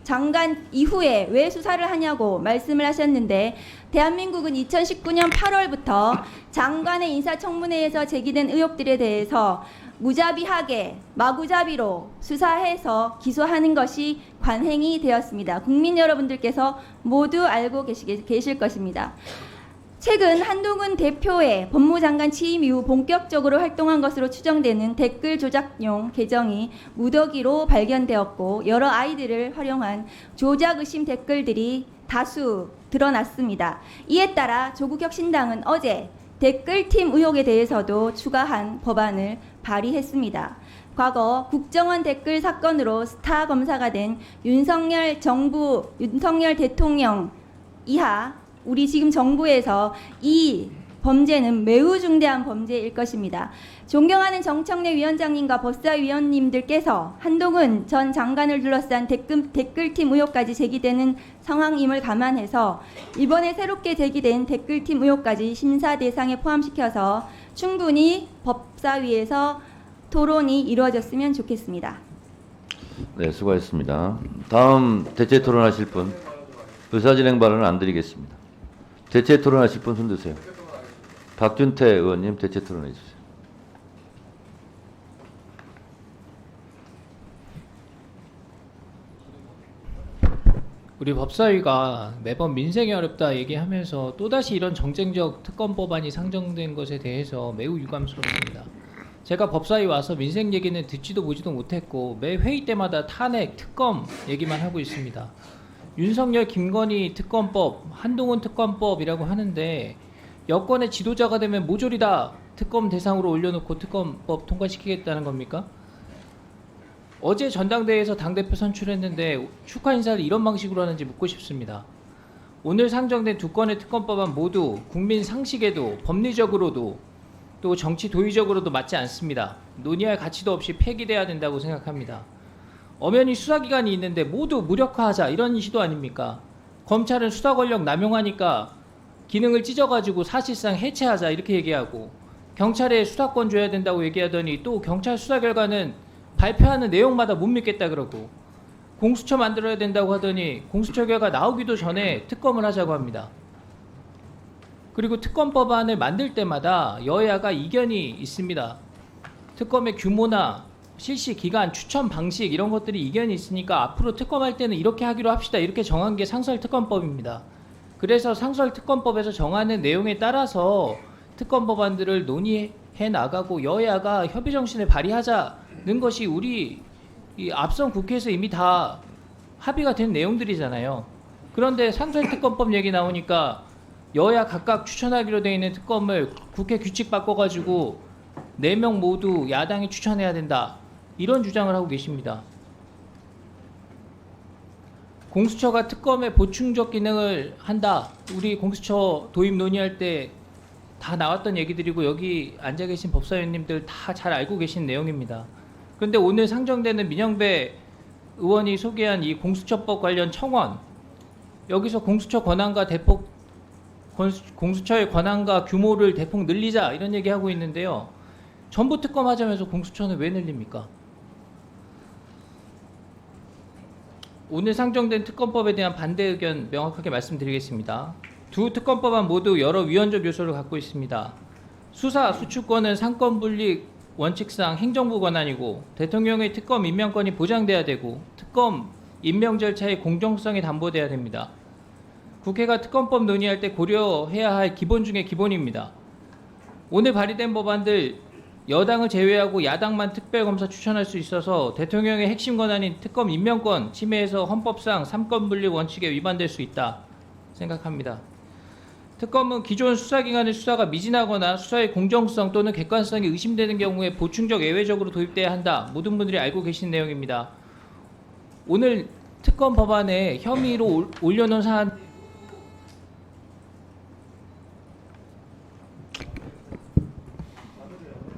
장관 이후에 왜 수사를 하냐고 말씀을 하셨는데 대한민국은 2019년 8월부터 장관의 인사청문회에서 제기된 의혹들에 대해서 무자비하게 마구잡이로 수사해서 기소하는 것이 관행이 되었습니다. 국민 여러분들께서 모두 알고 계실 것입니다. 최근 한동훈 대표의 법무장관 취임 이후 본격적으로 활동한 것으로 추정되는 댓글 조작용 계정이 무더기로 발견되었고 여러 아이들을 활용한 조작 의심 댓글들이 다수 드러났습니다. 이에 따라 조국혁신당은 어제 댓글팀 의혹에 대해서도 추가한 법안을 발의했습니다. 과거 국정원 댓글 사건으로 스타 검사가 된 윤석열 대통령 이하 우리 지금 정부에서 이 범죄는 매우 중대한 범죄일 것입니다. 존경하는 정청래 위원장님과 법사위원님들께서 한동훈 전 장관을 둘러싼 댓글팀 의혹까지 제기되는 상황임을 감안해서 이번에 새롭게 제기된 댓글팀 의혹까지 심사 대상에 포함시켜서 충분히 법사위에서 토론이 이루어졌으면 좋겠습니다. 네, 수고하셨습니다. 다음 대체 토론하실 분. 의사진행 발언은 안 드리겠습니다. 대체 토론하실 분 손드세요. 박준태 의원님 대체 토론해 주세요. 우리 법사위가 매번 민생이 어렵다 얘기하면서 또다시 이런 정쟁적 특검 법안이 상정된 것에 대해서 매우 유감스럽습니다. 제가 법사위 와서 민생 얘기는 듣지도 보지도 못했고 매 회의 때마다 탄핵, 특검 얘기만 하고 있습니다. 윤석열, 김건희 특검법, 한동훈 특검법이라고 하는데 여권의 지도자가 되면 모조리 다 특검 대상으로 올려놓고 특검법 통과시키겠다는 겁니까? 어제 전당대회에서 당대표 선출했는데 축하 인사를 이런 방식으로 하는지 묻고 싶습니다. 오늘 상정된 두 건의 특검법안 모두 국민 상식에도 법리적으로도 또 정치 도의적으로도 맞지 않습니다. 논의할 가치도 없이 폐기돼야 된다고 생각합니다. 엄연히 수사기관이 있는데 모두 무력화하자 이런 시도 아닙니까? 검찰은 수사 권력 남용하니까 기능을 찢어가지고 사실상 해체하자 이렇게 얘기하고 경찰에 수사권 줘야 된다고 얘기하더니 또 경찰 수사 결과는 발표하는 내용마다 못 믿겠다 그러고 공수처 만들어야 된다고 하더니 공수처 결과 나오기도 전에 특검을 하자고 합니다. 그리고 특검 법안을 만들 때마다 여야가 이견이 있습니다. 특검의 규모나 실시 기간, 추천 방식 이런 것들이 이견이 있으니까 앞으로 특검할 때는 이렇게 하기로 합시다. 이렇게 정한 게 상설특검법입니다. 그래서 상설특검법에서 정하는 내용에 따라서 특검 법안들을 논의해 나가고 여야가 협의 정신을 발휘하자는 것이 우리 이 앞선 국회에서 이미 다 합의가 된 내용들이잖아요. 그런데 상설특검법 얘기 나오니까 여야 각각 추천하기로 되어 있는 특검을 국회 규칙 바꿔가지고 4명 모두 야당이 추천해야 된다. 이런 주장을 하고 계십니다. 공수처가 특검의 보충적 기능을 한다. 우리 공수처 도입 논의할 때 다 나왔던 얘기들이고 여기 앉아 계신 법사위원님들 다 잘 알고 계신 내용입니다. 그런데 오늘 상정되는 민영배 의원이 소개한 이 공수처법 관련 청원, 여기서 공수처 권한과 공수처의 권한과 규모를 대폭 늘리자 이런 얘기하고 있는데요. 전부 특검하자면서 공수처는 왜 늘립니까? 오늘 상정된 특검법에 대한 반대 의견 명확하게 말씀드리겠습니다. 두 특검법안 모두 여러 위헌적 요소를 갖고 있습니다. 수사, 수출권은 상권분립 원칙상 행정부 권한이고 대통령의 특검 임명권이 보장돼야 되고 특검 임명 절차의 공정성이 담보돼야 됩니다. 국회가 특검법 논의할 때 고려해야 할 기본 중에 기본입니다. 오늘 발의된 법안들 여당을 제외하고 야당만 특별검사 추천할 수 있어서 대통령의 핵심 권한인 특검 임명권 침해해서 헌법상 삼권분립 원칙에 위반될 수 있다 생각합니다. 특검은 기존 수사기관의 수사가 미진하거나 수사의 공정성 또는 객관성이 의심되는 경우에 보충적 예외적으로 도입돼야 한다. 모든 분들이 알고 계신 내용입니다. 오늘 특검 법안에 혐의로 올려놓은 사안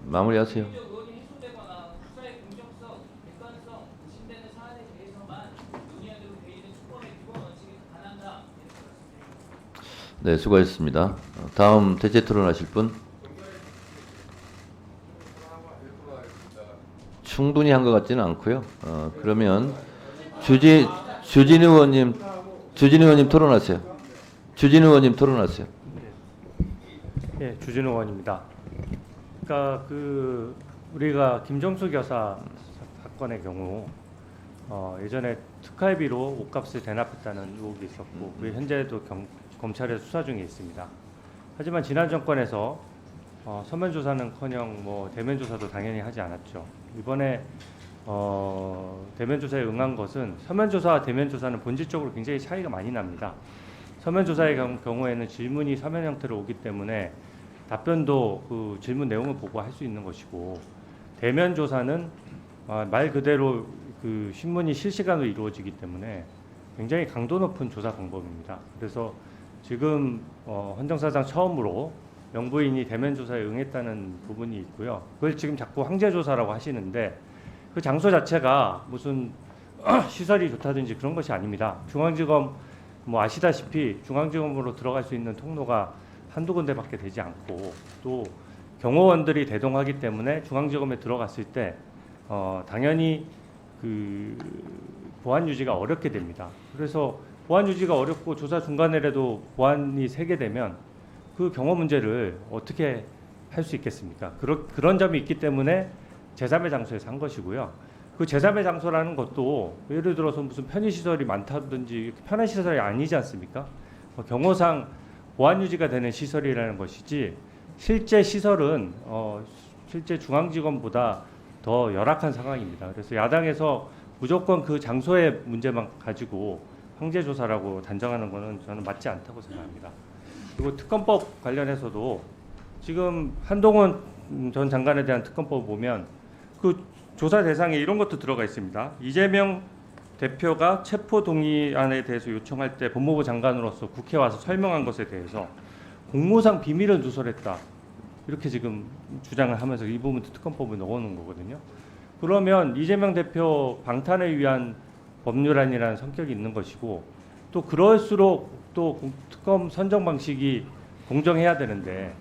마무리하세요. 의원이 해소되거나 수사의 공정성, 객관성 의심되는 사안에 대해서만 논의하도록 되어 있는 특검의 기본 원칙에 반한다. 네, 수고하셨습니다. 다음 대체 토론하실 분? 충분히 한 것 같지는 않고요. 그러면 주진 의원님 토론하세요. 주진 의원님 토론하세요. 예, 주진 의원입니다. 그러니까 우리가 김정숙 여사 사건의 경우 예전에 특활비로 옷값을 대납했다는 의혹이 있었고 그게 현재도 검찰에 수사 중에 있습니다. 하지만 지난 정권에서 서면 조사는커녕 뭐 대면 조사도 당연히 하지 않았죠. 이번에 대면 조사에 응한 것은 서면 조사와 대면 조사는 본질적으로 굉장히 차이가 많이 납니다. 서면 조사의 경우에는 질문이 서면 형태로 오기 때문에 답변도 그 질문 내용을 보고 할 수 있는 것이고 대면 조사는 말 그대로 그 신문이 실시간으로 이루어지기 때문에 굉장히 강도 높은 조사 방법입니다. 그래서 지금 헌정사상 처음으로 명부인이 대면 조사에 응했다는 부분이 있고요. 그걸 지금 자꾸 황제 조사라고 하시는데 그 장소 자체가 무슨 시설이 좋다든지 그런 것이 아닙니다. 중앙지검 뭐 아시다시피 중앙지검으로 들어갈 수 있는 통로가 한두 군데밖에 되지 않고 또 경호원들이 대동하기 때문에 중앙지검에 들어갔을 때 당연히 그 보안 유지가 어렵게 됩니다. 그래서 보안 유지가 어렵고 조사 중간에라도 보안이 세게 되면 그 경호 문제를 어떻게 할 수 있겠습니까? 그런 점이 있기 때문에 제3의 장소에서 한 것이고요. 그 제3의 장소라는 것도 예를 들어서 무슨 편의시설이 많다든지 편한 시설이 아니지 않습니까? 경호상 보안 유지가 되는 시설이라는 것이지 실제 시설은 실제 중앙지검보다 더 열악한 상황입니다. 그래서 야당에서 무조건 그 장소의 문제만 가지고 황제 조사라고 단정하는 것은 저는 맞지 않다고 생각합니다. 그리고 특검법 관련해서도 지금 한동훈 전 장관에 대한 특검법 보면 그 조사 대상에 이런 것도 들어가 있습니다. 이재명 대표가 체포 동의안에 대해서 요청할 때 법무부 장관으로서 국회에 와서 설명한 것에 대해서 공무상 비밀을 누설했다. 이렇게 지금 주장을 하면서 이 부분도 특검법에 넣어놓은 거거든요. 그러면 이재명 대표 방탄을 위한 법률안이라는 성격이 있는 것이고 또 그럴수록 또 특검 선정 방식이 공정해야 되는데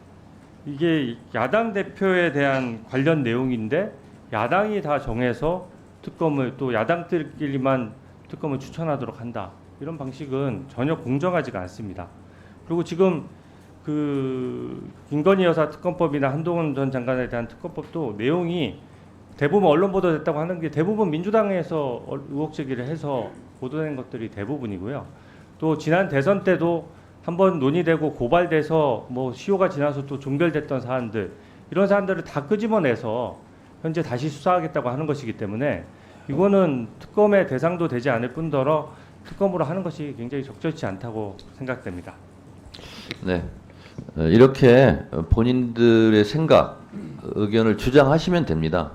이게 야당 대표에 대한 관련 내용인데 야당이 다 정해서 특검을 또 야당들끼리만 특검을 추천하도록 한다. 이런 방식은 전혀 공정하지가 않습니다. 그리고 지금 그 김건희 여사 특검법이나 한동훈 전 장관에 대한 특검법도 내용이 대부분 언론 보도됐다고 하는 게 대부분 민주당에서 의혹 제기를 해서 보도된 것들이 대부분이고요. 또 지난 대선 때도 한번 논의되고 고발돼서 뭐 시효가 지나서 또 종결됐던 사안들 이런 사안들을 다 끄집어내서 현재 다시 수사하겠다고 하는 것이기 때문에 이거는 특검의 대상도 되지 않을 뿐더러 특검으로 하는 것이 굉장히 적절치 않다고 생각됩니다. 네, 이렇게 본인들의 생각, 의견을 주장하시면 됩니다.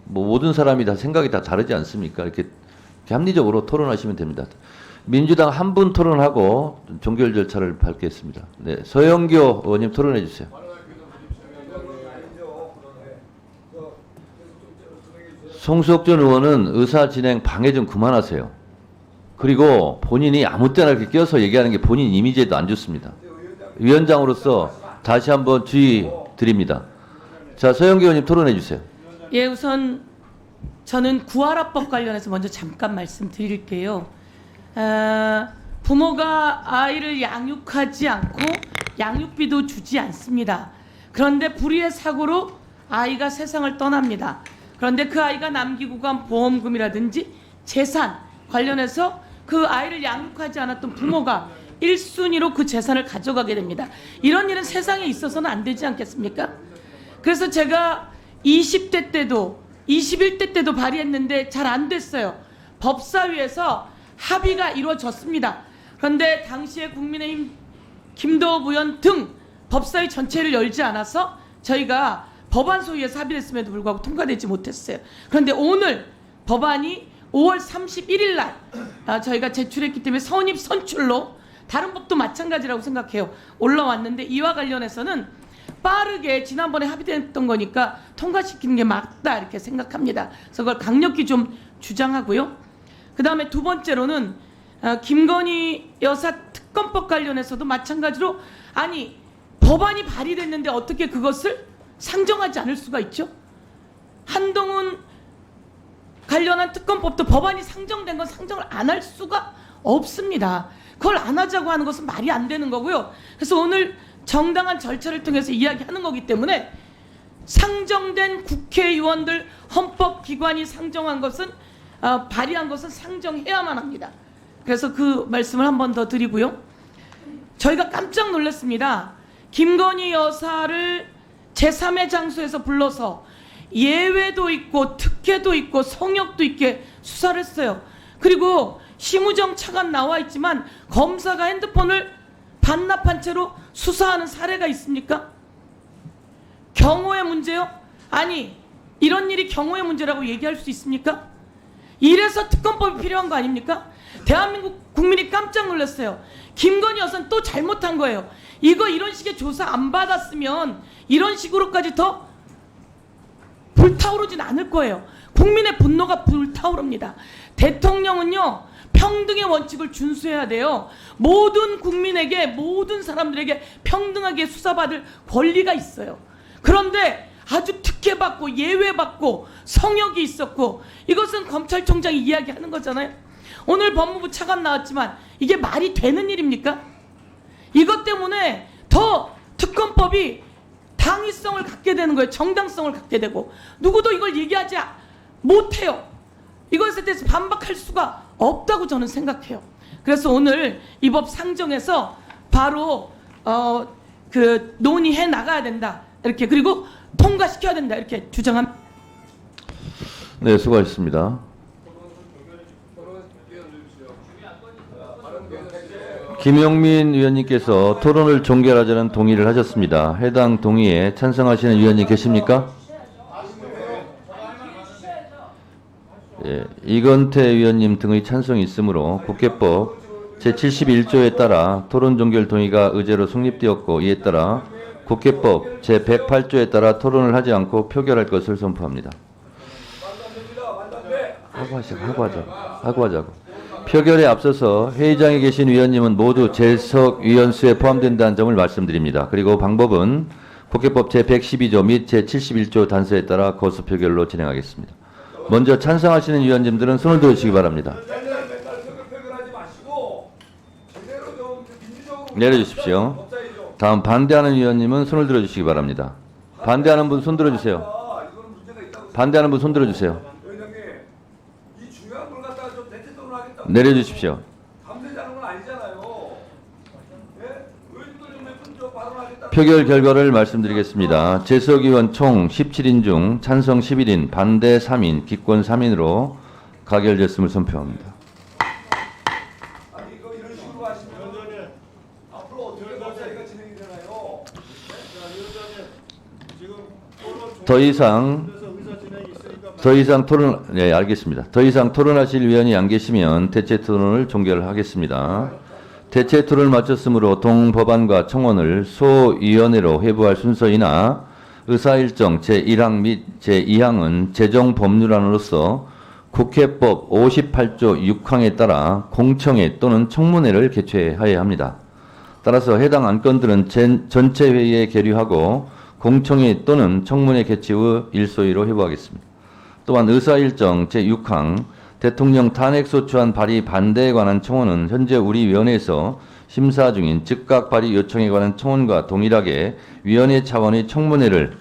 뭐 모든 사람이 다 생각이 다 다르지 않습니까? 이렇게 합리적으로 토론하시면 됩니다. 민주당 한 분 토론하고 종결 절차를 밟겠습니다. 네, 서영교 의원님 토론해 주세요. 송석준 의원은 의사 진행 방해 좀 그만하세요. 그리고 본인이 아무 때나 이렇게 껴서 얘기하는 게 본인 이미지에도 안 좋습니다. 위원장으로서 다시 한번 주의 드립니다. 자, 서영교 의원님 토론해 주세요. 예, 우선 저는 구하라법 관련해서 먼저 잠깐 말씀드릴게요. 부모가 아이를 양육하지 않고 양육비도 주지 않습니다. 그런데 불의의 사고로 아이가 세상을 떠납니다. 그런데 그 아이가 남기고 간 보험금이라든지 재산 관련해서 그 아이를 양육하지 않았던 부모가 1순위로 그 재산을 가져가게 됩니다. 이런 일은 세상에 있어서는 안 되지 않겠습니까? 그래서 제가 20대 때도 21대 때도 발의했는데 잘 안 됐어요. 법사위에서 합의가 이루어졌습니다. 그런데 당시에 국민의힘 김도읍 의원 등 법사위 전체를 열지 않아서 저희가 법안 소위에서 합의했음에도 불구하고 통과되지 못했어요. 그런데 오늘 법안이 5월 31일 날 저희가 제출했기 때문에 선입 선출로 다른 법도 마찬가지라고 생각해요. 올라왔는데 이와 관련해서는 빠르게 지난번에 합의됐던 거니까 통과시키는 게 맞다 이렇게 생각합니다. 그래서 그걸 강력히 좀 주장하고요. 그 다음에 두 번째로는 김건희 여사 특검법 관련해서도 마찬가지로 아니 법안이 발의됐는데 어떻게 그것을 상정하지 않을 수가 있죠? 한동훈 관련한 특검법도 법안이 상정된 건 상정을 안 할 수가 없습니다. 그걸 안 하자고 하는 것은 말이 안 되는 거고요. 그래서 오늘 정당한 절차를 통해서 이야기하는 거기 때문에 상정된 국회의원들 헌법기관이 상정한 것은 발의한 것은 상정해야만 합니다. 그래서 그 말씀을 한 번 더 드리고요. 저희가 깜짝 놀랐습니다. 김건희 여사를 제3의 장소에서 불러서 예외도 있고 특혜도 있고 성역도 있게 수사를 했어요. 그리고 심우정 차관 나와 있지만 검사가 핸드폰을 반납한 채로 수사하는 사례가 있습니까? 경호의 문제요? 아니 이런 일이 경호의 문제라고 얘기할 수 있습니까? 이래서 특검법이 필요한 거 아닙니까? 대한민국 국민이 깜짝 놀랐어요. 김건희 여사는 또 잘못한 거예요. 이거 이런 식의 조사 안 받았으면 이런 식으로까지 더 불타오르진 않을 거예요. 국민의 분노가 불타오릅니다. 대통령은요 평등의 원칙을 준수해야 돼요. 모든 국민에게 모든 사람들에게 평등하게 수사받을 권리가 있어요. 그런데 아주 특혜받고 예외받고 성역이 있었고 이것은 검찰총장이 이야기하는 거잖아요. 오늘 법무부 차관 나왔지만 이게 말이 되는 일입니까? 이것 때문에 더 특검법이 당위성을 갖게 되는 거예요. 정당성을 갖게 되고 누구도 이걸 얘기하지 못해요. 이것에 대해서 반박할 수가 없다고 저는 생각해요. 그래서 오늘 이 법 상정해서 바로 그 논의해 나가야 된다. 이렇게 그리고 통과시켜야 된다. 이렇게 주장합니다. 네, 수고하셨습니다. 김용민 위원님께서 토론을 종결하자는 동의를 하셨습니다. 해당 동의에 찬성하시는 위원님 계십니까? 예, 이건태 위원님 등의 찬성이 있으므로 국회법 제71조에 따라 토론 종결 동의가 의제로 성립되었고 이에 따라 국회법 제108조에 따라 토론을 하지 않고 표결할 것을 선포합니다. 하고 하자고. 표결에 앞서서 회의장에 계신 위원님은 모두 재석 위원수에 포함된다는 점을 말씀드립니다. 그리고 방법은 국회법 제112조 및 제71조 단서에 따라 거수 표결로 진행하겠습니다. 먼저 찬성하시는 위원님들은 손을 들어주시기 바랍니다. 내려주십시오. 다음 반대하는 위원님은 손을 들어주시기 바랍니다. 반대하는 분 손 들어주세요. 반대하는 분 손 들어주세요. 내려주십시오. 표결 결과를 말씀드리겠습니다. 재석 의원 총 17인 중 찬성 11인, 반대 3인, 기권 3인으로 가결됐음을 선포합니다. 더 이상 토론, 네, 알겠습니다. 더 이상 토론하실 위원이 안 계시면 대체 토론을 종결하겠습니다. 대체 토론을 마쳤으므로 동법안과 청원을 소위원회로 회부할 순서이나 의사일정 제1항 및 제2항은 제정법률안으로서 국회법 58조 6항에 따라 공청회 또는 청문회를 개최하여야 합니다. 따라서 해당 안건들은 전체 회의에 계류하고 공청회 또는 청문회 개최 후 일소위로 회부하겠습니다. 또한 의사일정 제6항 대통령 탄핵소추안 발의 반대에 관한 청원은 현재 우리 위원회에서 심사 중인 즉각 발의 요청에 관한 청원과 동일하게 위원회 차원의 청문회를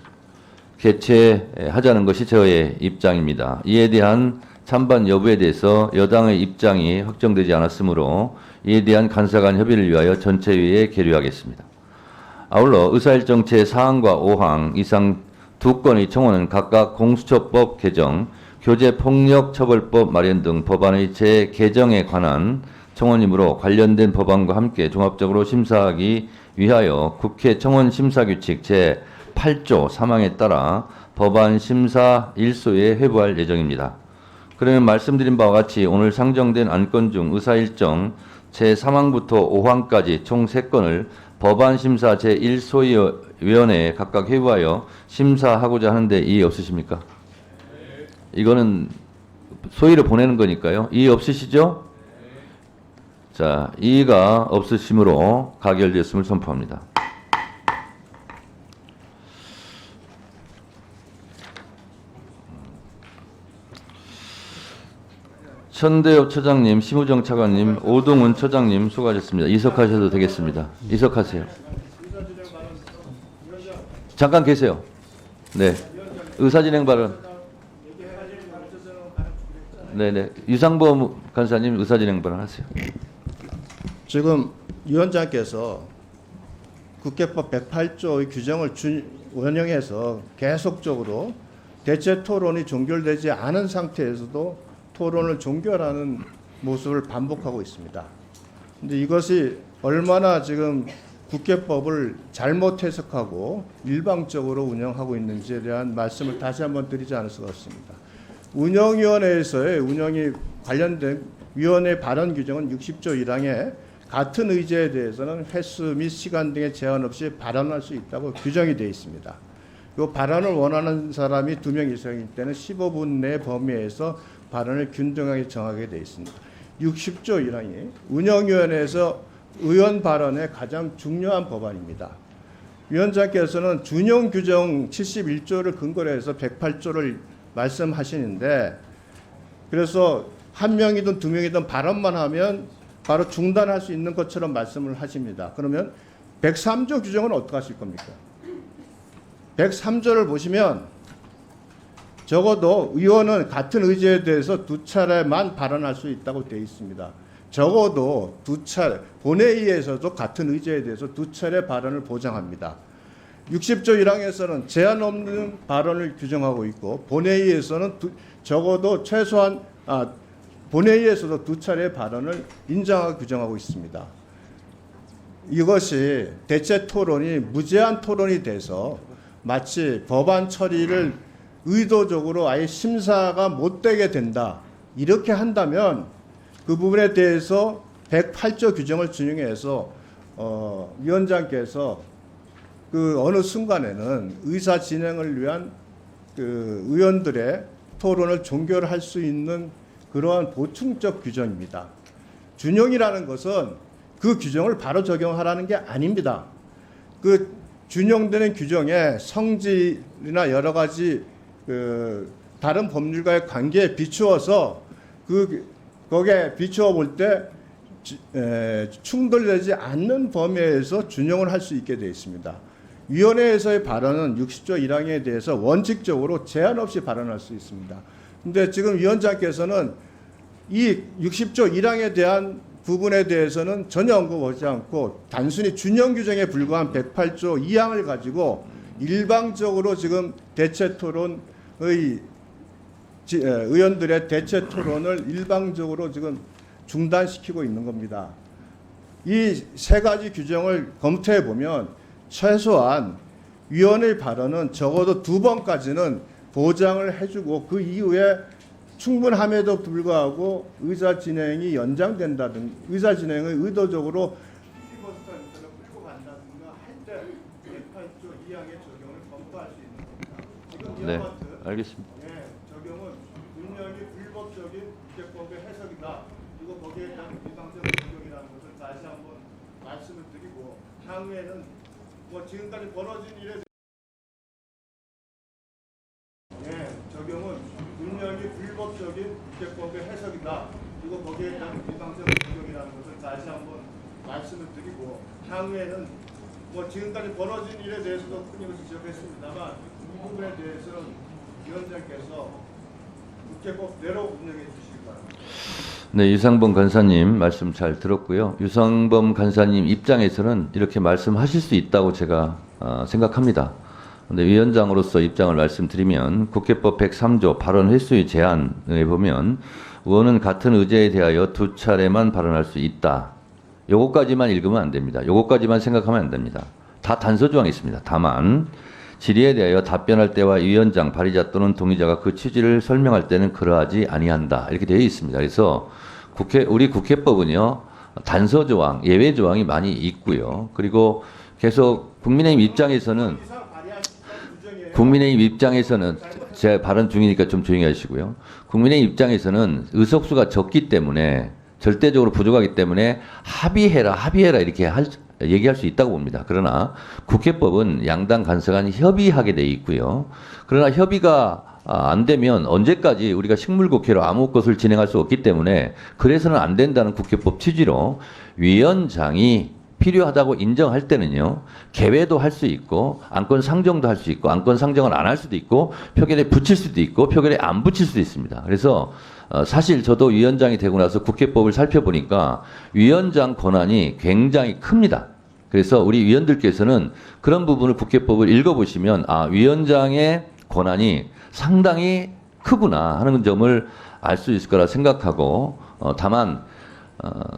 개최하자는 것이 저의 입장입니다. 이에 대한 찬반 여부에 대해서 여당의 입장이 확정되지 않았으므로 이에 대한 간사간 협의를 위하여 전체회의에 계류하겠습니다. 아울러 의사일정 제4항과 5항 이상 두 건의 청원은 각각 공수처법 개정, 교제폭력처벌법 마련 등 법안의 재개정에 관한 청원이므로 관련된 법안과 함께 종합적으로 심사하기 위하여 국회 청원심사규칙 제8조 3항에 따라 법안 심사 일소에 회부할 예정입니다. 그러면 말씀드린 바와 같이 오늘 상정된 안건 중 의사일정 제3항부터 5항까지 총 3건을 법안심사 제1소위원회에 각각 회부하여 심사하고자 하는데 이의 없으십니까? 이거는 소위를 보내는 거니까요. 이의 없으시죠? 자, 이의가 없으심으로 가결되었음을 선포합니다. 천대엽 처장님, 심우정 차관님, 오동훈 처장님 수고하셨습니다. 이석하셔도 되겠습니다. 이석하세요. 잠깐 계세요. 네. 의사진행 발언. 네네. 유상범 간사님 의사진행 발언 하세요. 지금 위원장께서 국회법 108조의 규정을 원형해서 계속적으로 대체 토론이 종결되지 않은 상태에서도 토론을 종결하는 모습을 반복하고 있습니다. 근데 이것이 얼마나 지금 국회법을 잘못 해석하고 일방적으로 운영하고 있는지에 대한 말씀을 다시 한번 드리지 않을 수가 없습니다. 운영위원회에서의 운영이 관련된 위원회 발언 규정은 60조 1항에 같은 의제에 대해서는 횟수 및 시간 등의 제한 없이 발언할 수 있다고 규정이 되어 있습니다. 이 발언을 원하는 사람이 2명 이상일 때는 15분 내 범위에서 발언을 균등하게 정하게 되어 있습니다. 60조 1항이 운영위원회에서 의원 발언의 가장 중요한 법안입니다. 위원장께서는 준용 규정 71조를 근거로 해서 108조를 말씀하시는데 그래서 한 명이든 2명이든 발언만 하면 바로 중단할 수 있는 것처럼 말씀을 하십니다. 그러면 103조 규정은 어떻게 하실 겁니까? 103조를 보시면 적어도 의원은 같은 의제에 대해서 2차례만 발언할 수 있다고 되어 있습니다. 적어도 2차례, 본회의에서도 같은 의제에 대해서 2차례 발언을 보장합니다. 60조 1항에서는 제한 없는 발언을 규정하고 있고 본회의에서는 적어도 최소한 본회의에서도 2차례 발언을 인정하고 규정하고 있습니다. 이것이 대체 토론이 무제한 토론이 돼서 마치 법안 처리를 의도적으로 아예 심사가 못 되게 된다. 이렇게 한다면 그 부분에 대해서 108조 규정을 준용해서 위원장께서 그 어느 순간에는 의사 진행을 위한 그 의원들의 토론을 종결할 수 있는 그러한 보충적 규정입니다. 준용이라는 것은 그 규정을 바로 적용하라는 게 아닙니다. 그 준용되는 규정의 성질이나 여러 가지 그 다른 법률과의 관계에 비추어서 거기에 비추어 볼 때 충돌되지 않는 범위에서 준용을 할 수 있게 되어 있습니다. 위원회에서의 발언은 60조 1항에 대해서 원칙적으로 제한 없이 발언할 수 있습니다. 근데 지금 위원장께서는 이 60조 1항에 대한 부분에 대해서는 전혀 언급하지 않고 단순히 준용 규정에 불과한 108조 2항을 가지고 일방적으로 지금 대체 토론의 의원들의 대체 토론을 일방적으로 지금 중단시키고 있는 겁니다. 이 세 가지 규정을 검토해 보면 최소한 위원의 발언은 적어도 2번까지는 보장을 해주고 그 이후에 충분함에도 불구하고 의사 진행이 연장된다든 의사 진행을 의도적으로 끌고 간다든가 할 때 108조 2항의 적용을 검토할 수 있는 겁니다. 지금 네, 이와 같은 알겠습니다. 적용은 분명히 불법적인 국제법의 해석이다. 그리고 거기에 대한 비방적 적용이라는 것을 다시 한번 말씀을 드리고 향후에는 뭐 지금까지 벌어진 일에 적용은 분명히 불법적인 국제법의 해석이다. 그리고 거기에 대한 비방적 적용이라는 것을 다시 한번 말씀을 드리고 향후에는 뭐 지금까지 벌어진 일에 대해서도 끊임없이 지적했습니다만 이 부분에 대해서는 위원장께서 국제법대로 운영해 주시기 바랍니다. 네, 유상범 간사님 말씀 잘 들었고요. 유상범 간사님 입장에서는 이렇게 말씀하실 수 있다고 제가 생각합니다. 그런데 위원장으로서 입장을 말씀드리면 국회법 103조 발언 횟수의 제한에 보면 의원은 같은 의제에 대하여 2차례만 발언할 수 있다. 요거까지만 읽으면 안 됩니다. 요거까지만 생각하면 안 됩니다. 다 단서 조항이 있습니다. 다만 질의에 대하여 답변할 때와 위원장, 발의자 또는 동의자가 그 취지를 설명할 때는 그러하지 아니한다. 이렇게 되어 있습니다. 그래서 우리 국회법은요, 단서 조항, 예외 조항이 많이 있고요. 그리고 계속 국민의힘 입장에서는 제 발언 중이니까 좀 조용히 하시고요. 국민의힘 입장에서는 의석수가 적기 때문에 절대적으로 부족하기 때문에 합의해라 이렇게 얘기할 수 있다고 봅니다. 그러나 국회법은 양당 간사 간 협의하게 돼 있고요. 그러나 협의가 안 되면 언제까지 우리가 식물국회로 아무 것을 진행할 수 없기 때문에 그래서는 안 된다는 국회법 취지로 위원장이 필요하다고 인정할 때는요, 개회도 할 수 있고, 안건 상정도 할 수 있고, 안건 상정을 안 할 수도 있고, 표결에 붙일 수도 있고, 표결에 안 붙일 수도 있습니다. 그래서 사실 저도 위원장이 되고 나서 국회법을 살펴보니까 위원장 권한이 굉장히 큽니다. 그래서 우리 위원들께서는 그런 부분을 국회법을 읽어보시면, 아, 위원장의 권한이 상당히 크구나 하는 점을 알 수 있을 거라 생각하고, 다만,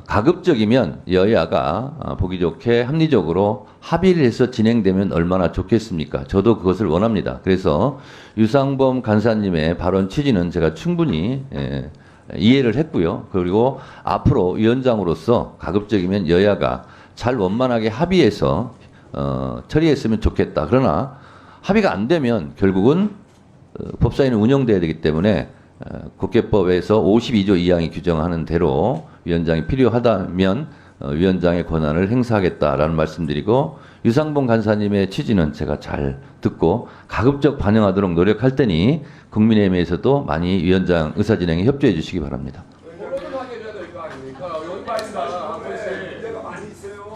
가급적이면 여야가 보기 좋게 합리적으로 합의를 해서 진행되면 얼마나 좋겠습니까? 저도 그것을 원합니다. 그래서 유상범 간사님의 발언 취지는 제가 충분히 이해를 했고요. 그리고 앞으로 위원장으로서 가급적이면 여야가 잘 원만하게 합의해서 처리했으면 좋겠다. 그러나 합의가 안 되면 결국은 법사위는 운영돼야 되기 때문에 국회법에서 52조 2항이 규정하는 대로 위원장이 필요하다면 위원장의 권한을 행사하겠다라는 말씀드리고, 유상범 간사님의 취지는 제가 잘 듣고 가급적 반영하도록 노력할 테니 국민의힘에서도 많이 위원장 의사진행에 협조해 주시기 바랍니다.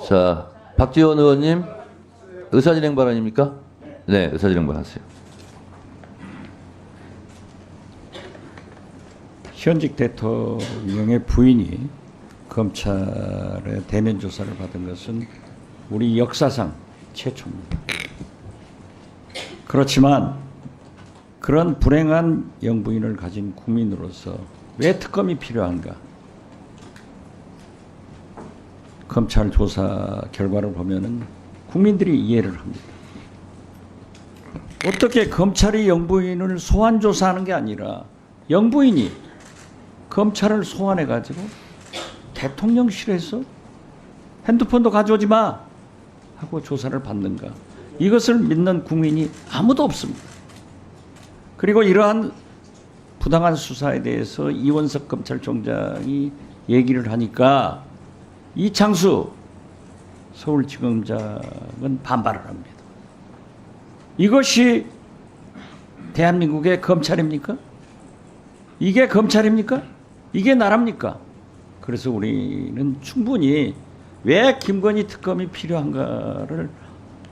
자, 박지원 의원님 의사진행 발언입니까? 네, 의사진행 발언하세요. 현직 대통령의 부인이 검찰의 대면 조사를 받은 것은 우리 역사상 최초입니다. 그렇지만 그런 불행한 영부인을 가진 국민으로서 왜 특검이 필요한가? 검찰 조사 결과를 보면은 국민들이 이해를 합니다. 어떻게 검찰이 영부인을 소환 조사하는 게 아니라 영부인이 검찰을 소환해 가지고 대통령실에서 핸드폰도 가져오지 마 하고 조사를 받는가? 이것을 믿는 국민이 아무도 없습니다. 그리고 이러한 부당한 수사에 대해서 이원석 검찰총장이 얘기를 하니까 이창수 서울지검장은 반발을 합니다. 이것이 대한민국의 검찰입니까? 이게 검찰입니까? 이게 나라입니까? 그래서 우리는 충분히 왜 김건희 특검이 필요한가를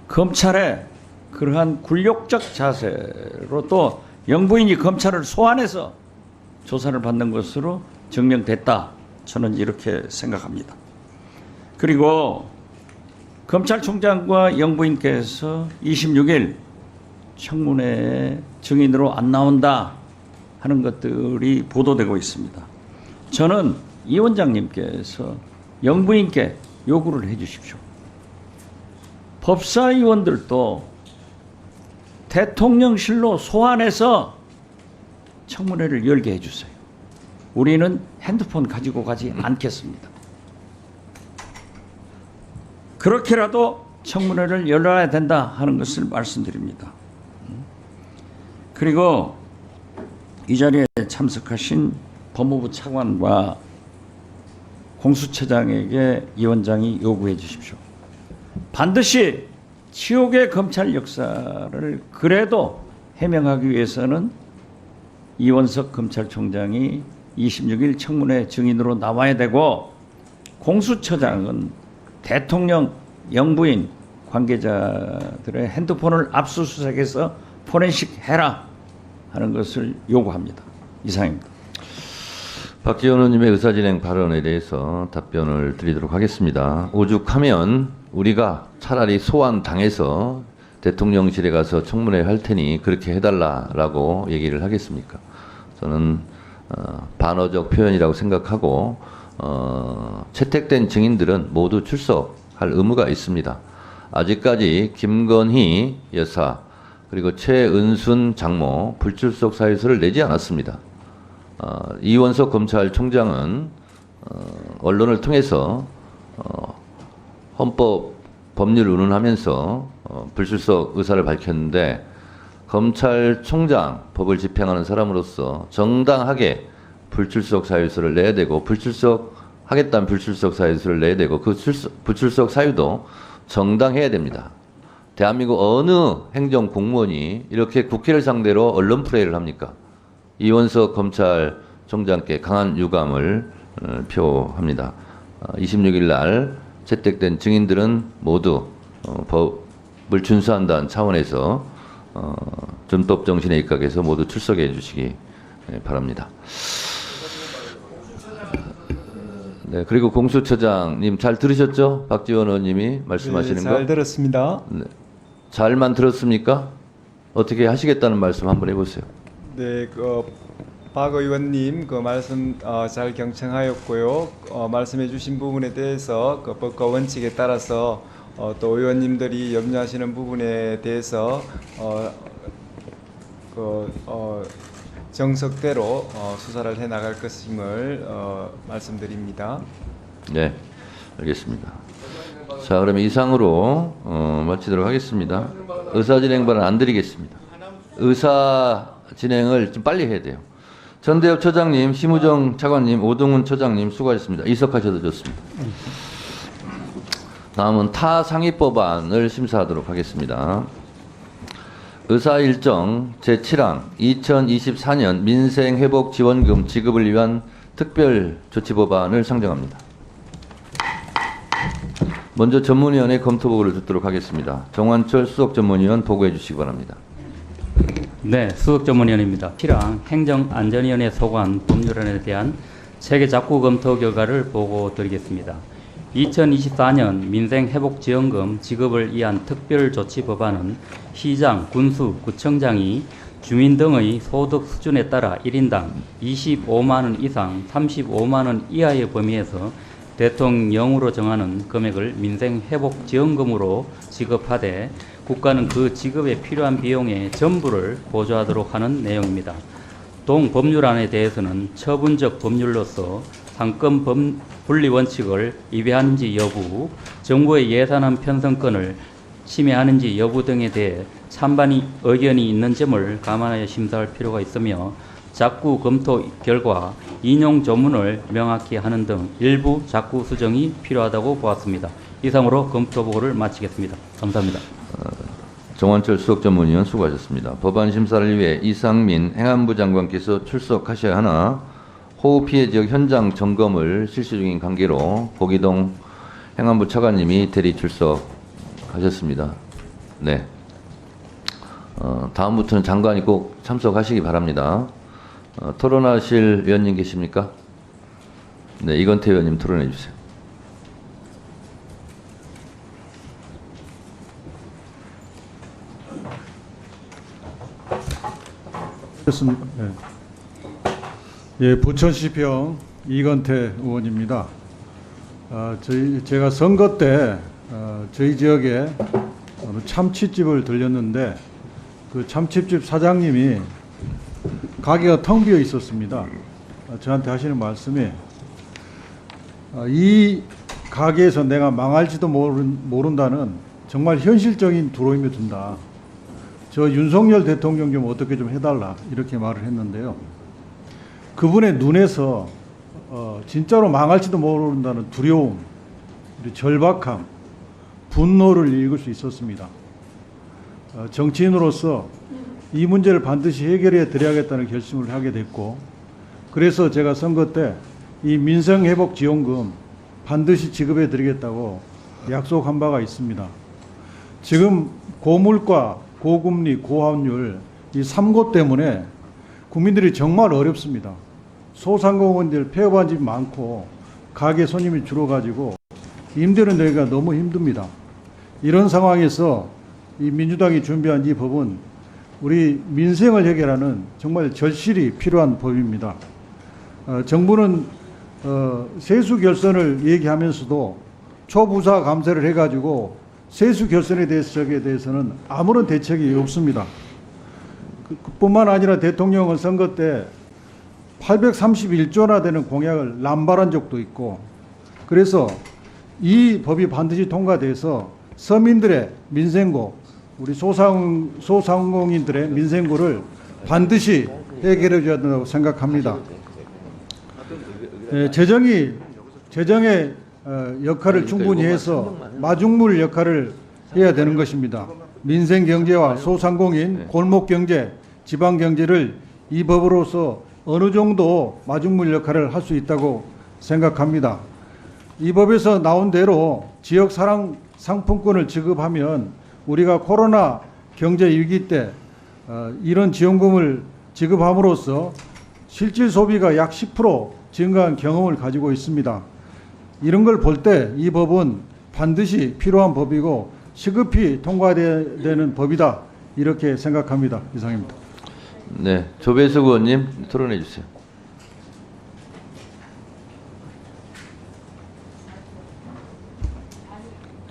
검찰의 그러한 굴욕적 자세로 또 영부인이 검찰을 소환해서 조사를 받는 것으로 증명됐다. 저는 이렇게 생각합니다. 그리고 검찰총장과 영부인께서 26일 청문회에 증인으로 안 나온다 하는 것들이 보도되고 있습니다. 저는 이 원장님께서 영부인께 요구를 해 주십시오. 법사위원들도 대통령실로 소환해서 청문회를 열게 해 주세요. 우리는 핸드폰 가지고 가지 않겠습니다. 그렇게라도 청문회를 열어야 된다 하는 것을 말씀드립니다. 그리고 이 자리에 참석하신 법무부 차관과 공수처장에게 이 원장이 요구해 주십시오. 반드시 치욕의 검찰 역사를 그래도 해명하기 위해서는 이원석 검찰총장이 26일 청문회 증인으로 나와야 되고, 공수처장은 대통령, 영부인, 관계자들의 핸드폰을 압수수색해서 포렌식 해라 하는 것을 요구합니다. 이상입니다. 박지원 의원님의 의사진행 발언에 대해서 답변을 드리도록 하겠습니다. 오죽하면 우리가 차라리 소환당해서 대통령실에 가서 청문회 할 테니 그렇게 해달라라고 얘기를 하겠습니까? 저는 반어적 표현이라고 생각하고 채택된 증인들은 모두 출석할 의무가 있습니다. 아직까지 김건희 여사 그리고 최은순 장모 불출석 사유서를 내지 않았습니다. 이원석 검찰총장은 언론을 통해서 헌법 법률을 운운하면서 불출석 의사를 밝혔는데, 검찰총장 법을 집행하는 사람으로서 정당하게 불출석 사유서를 내야 되고, 불출석하겠다는 불출석 사유서를 내야 되고, 그 불출석 사유도 정당해야 됩니다. 대한민국 어느 행정 공무원이 이렇게 국회를 상대로 언론 플레이를 합니까? 이원석 검찰총장께 강한 유감을 표합니다. 26일 날 채택된 증인들은 모두 법을 준수한다는 차원에서 준법 정신에 입각해서 모두 출석해 주시기 바랍니다. 네, 그리고 공수처장님 잘 들으셨죠? 박지원 의원님이 말씀하시는 거? 잘 들었습니다. 네. 잘만 들었습니까? 어떻게 하시겠다는 말씀 한번 해보세요. 네, 박 의원님 그 말씀 잘 경청하였고요. 말씀해주신 부분에 대해서 그 법과 원칙에 따라서 또 의원님들이 염려하시는 부분에 대해서 정석대로 수사를 해 나갈 것임을 말씀드립니다. 네, 알겠습니다. 자, 그러면 이상으로 마치도록 하겠습니다. 의사진행 발언 안 드리겠습니다. 의사진행을 좀 빨리 해야 돼요. 전대엽 처장님, 심우정 차관님, 오동훈 처장님 수고하셨습니다. 이석하셔도 좋습니다. 다음은 타 상위 법안을 심사하도록 하겠습니다. 의사일정 제7항 2024년 민생회복지원금 지급을 위한 특별조치법안을 상정합니다. 먼저 전문위원회 검토보고를 듣도록 하겠습니다. 정환철 수석전문위원 보고해 주시기 바랍니다. 네, 수석전문위원입니다. 7항 행정안전위원회 소관 법률안에 대한 체계 작구 검토 결과를 보고드리겠습니다. 2024년 민생회복지원금 지급을 위한 특별조치법안은 시장, 군수, 구청장이 주민 등의 소득 수준에 따라 1인당 25만 원 이상 35만 원 이하의 범위에서 대통령으로 정하는 금액을 민생회복지원금으로 지급하되 국가는 그 지급에 필요한 비용의 전부를 보조하도록 하는 내용입니다. 동법률안에 대해서는 처분적 법률로서 상권 분리 원칙을 위배하는지 여부, 정부의 예산안 편성권을 침해하는지 여부 등에 대해 찬반 의견이 있는 점을 감안하여 심사할 필요가 있으며 작구 검토 결과 인용 조문을 명확히 하는 등 일부 작구 수정이 필요하다고 보았습니다. 이상으로 검토 보고를 마치겠습니다. 감사합니다. 정원철 수석전문위원 수고하셨습니다. 법안 심사를 위해 이상민 행안부 장관께서 출석하셔야 하나 호우 피해 지역 현장 점검을 실시 중인 관계로 고기동 행안부 차관님이 대리 출석하셨습니다. 네. 다음부터는 장관이 꼭 참석하시기 바랍니다. 토론하실 위원님 계십니까? 네, 이건태 의원님 토론해 주세요. 그렇습니다. 네. 예, 부천시평 이건태 의원입니다. 제가 선거 때 저희 지역에 참치집을 들렸는데 그 참치집 사장님이 가게가 텅 비어 있었습니다. 저한테 하시는 말씀이 이 가게에서 내가 망할지도 모른다는 정말 현실적인 두려움이 든다. 저 윤석열 대통령 좀 어떻게 좀 해달라 이렇게 말을 했는데요. 그분의 눈에서 진짜로 망할지도 모른다는 두려움, 절박함, 분노를 읽을 수 있었습니다. 정치인으로서 이 문제를 반드시 해결해 드려야겠다는 결심을 하게 됐고, 그래서 제가 선거 때 이 민생회복지원금 반드시 지급해 드리겠다고 약속한 바가 있습니다. 지금 고물가, 고금리, 고환율 이 3고 때문에 국민들이 정말 어렵습니다. 소상공인들 폐업한 집이 많고 가게 손님이 줄어가지고 임대료 내기가 너무 힘듭니다. 이런 상황에서 이 민주당이 준비한 이 법은 우리 민생을 해결하는 정말 절실히 필요한 법입니다. 정부는 세수 결선을 얘기하면서도 초부자 감세를 해가지고 세수 결선에 대해서는 아무런 대책이 없습니다. 그뿐만 아니라 대통령은 선거 때 831조나 되는 공약을 남발한 적도 있고, 그래서 이 법이 반드시 통과돼서 서민들의 민생고, 우리 소상공인들의 민생고를 반드시 해결해 줘야 된다고 생각합니다. 재정의 역할을 충분히 해서 마중물 역할을 해야 되는 것입니다. 민생경제와 소상공인, 골목경제, 지방경제를 이 법으로서 어느 정도 마중물 역할을 할 수 있다고 생각합니다. 이 법에서 나온 대로 지역 상품권을 지급하면 우리가 코로나 경제 위기 때 이런 지원금을 지급함으로써 실질 소비가 약 10% 증가한 경험을 가지고 있습니다. 이런 걸 볼 때 이 법은 반드시 필요한 법이고 시급히 통과돼야 되는 법이다, 이렇게 생각합니다. 이상입니다. 네, 조배석 의원님 토론해 주세요.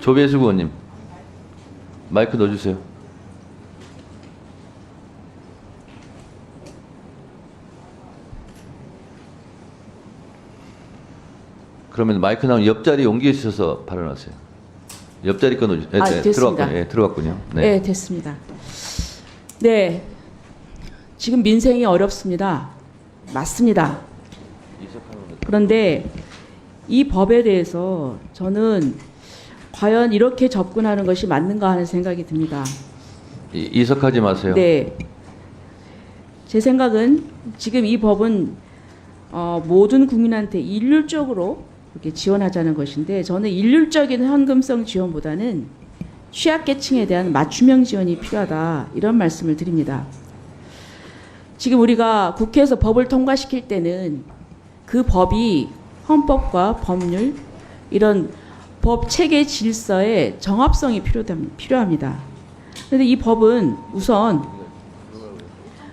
조배석 의원님 마이크 넣어주세요. 그러면 마이크 나오면 옆자리 옮겨 주셔서 발언하세요. 옆자리 거 넣어주세요. 네, 됐습니다. 들어갔군요. 네. 네, 됐습니다. 네, 지금 민생이 어렵습니다. 맞습니다. 그런데 이 법에 대해서 저는 과연 이렇게 접근하는 것이 맞는가 하는 생각이 듭니다. 이석하지 마세요. 네, 제 생각은 지금 이 법은 모든 국민한테 일률적으로 이렇게 지원하자는 것인데, 저는 일률적인 현금성 지원보다는 취약계층에 대한 맞춤형 지원이 필요하다, 이런 말씀을 드립니다. 지금 우리가 국회에서 법을 통과시킬 때는 그 법이 헌법과 법률, 이런 법 체계 질서의 정합성이 필요합니다. 그런데 이 법은 우선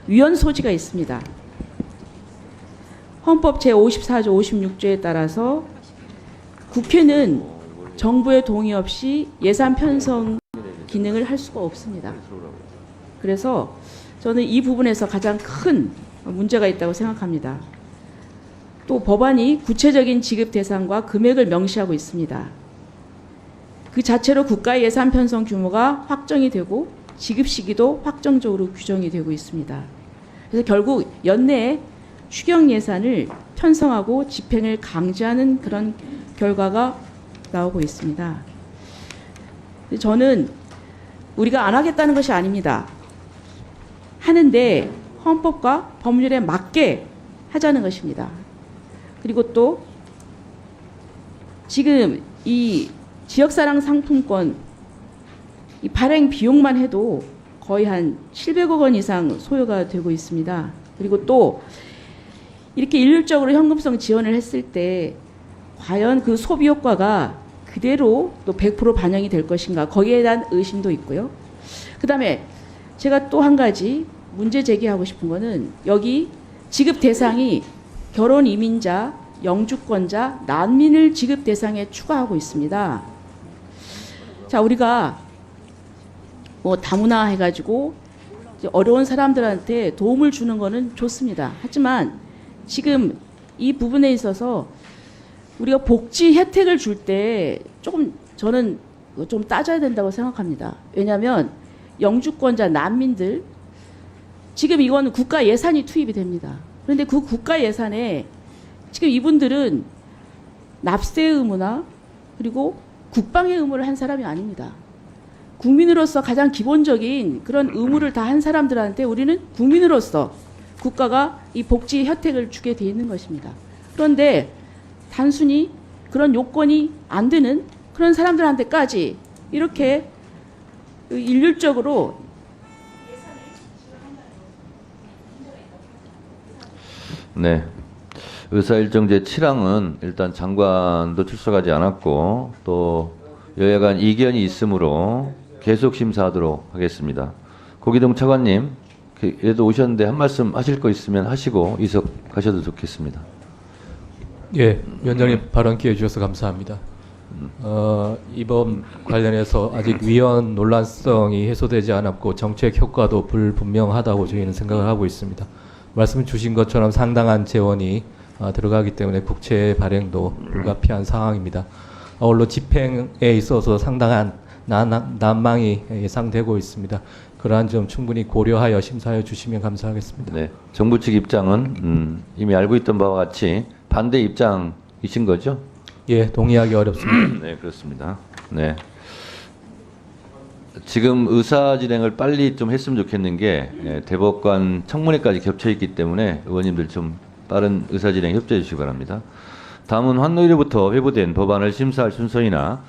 위헌 소지가 있습니다. 헌법 제54조 56조에 따라서 국회는 정부의 동의 없이 예산 편성 기능을 할 수가 없습니다. 그래서 저는 이 부분에서 가장 큰 문제가 있다고 생각합니다. 또 법안이 구체적인 지급 대상과 금액을 명시하고 있습니다. 그 자체로 국가 예산 편성 규모가 확정이 되고 지급 시기도 확정적으로 규정이 되고 있습니다. 그래서 결국 연내에 추경 예산을 편성하고 집행을 강제하는 그런 결과가 나오고 있습니다. 저는 우리가 안 하겠다는 것이 아닙니다. 하는데 헌법과 법률에 맞게 하자는 것입니다. 그리고 또 지금 이 지역사랑 상품권 이 발행 비용만 해도 거의 한 700억 원 이상 소요가 되고 있습니다. 그리고 또 이렇게 일률적으로 현금성 지원을 했을 때 과연 그 소비 효과가 그대로 또 100% 반영이 될 것인가, 거기에 대한 의심도 있고요. 그 다음에 제가 또 한 가지 문제 제기하고 싶은 거는 여기 지급 대상이 결혼 이민자, 영주권자, 난민을 지급 대상에 추가하고 있습니다. 자, 우리가 뭐 다문화 해가지고 어려운 사람들한테 도움을 주는 거는 좋습니다. 하지만 지금 이 부분에 있어서 우리가 복지 혜택을 줄 때 조금 저는 좀 따져야 된다고 생각합니다. 왜냐하면 영주권자, 난민들 지금 이거는 국가 예산이 투입이 됩니다. 그런데 그 국가 예산에 지금 이분들은 납세 의무나 그리고 국방의 의무를 한 사람이 아닙니다. 국민으로서 가장 기본적인 그런 의무를 다 한 사람들한테 우리는 국민으로서 국가가 이 복지 혜택을 주게 돼 있는 것입니다. 그런데 단순히 그런 요건이 안 되는 그런 사람들한테까지 이렇게 일률적으로 네. 의사일정 제7항은 일단 장관도 출석하지 않았고 또 여야 간 이견이 있으므로 계속 심사하도록 하겠습니다. 고기동 차관님, 그래도 오셨는데 한 말씀 하실 거 있으면 하시고 이석하셔도 좋겠습니다. 예, 위원장님 발언 기회 주셔서 감사합니다. 이번 관련해서 아직 위헌 논란성이 해소되지 않았고 정책 효과도 불분명하다고 저희는 생각을 하고 있습니다. 말씀 주신 것처럼 상당한 재원이 들어가기 때문에 국채 발행도 불가피한 상황입니다. 아울러 집행에 있어서 상당한 난망이 예상되고 있습니다. 그러한 점 충분히 고려하여 심사해 주시면 감사하겠습니다. 네, 정부 측 입장은 이미 알고 있던 바와 같이 반대 입장이신 거죠? 예, 동의하기 어렵습니다. 네, 그렇습니다. 네. 지금 의사 진행을 빨리 좀 했으면 좋겠는 게 대법관 청문회까지 겹쳐 있기 때문에 의원님들 좀 빠른 의사 진행 협조해 주시기 바랍니다. 다음은 환노일부터 회부된 법안을 심사할 순서이나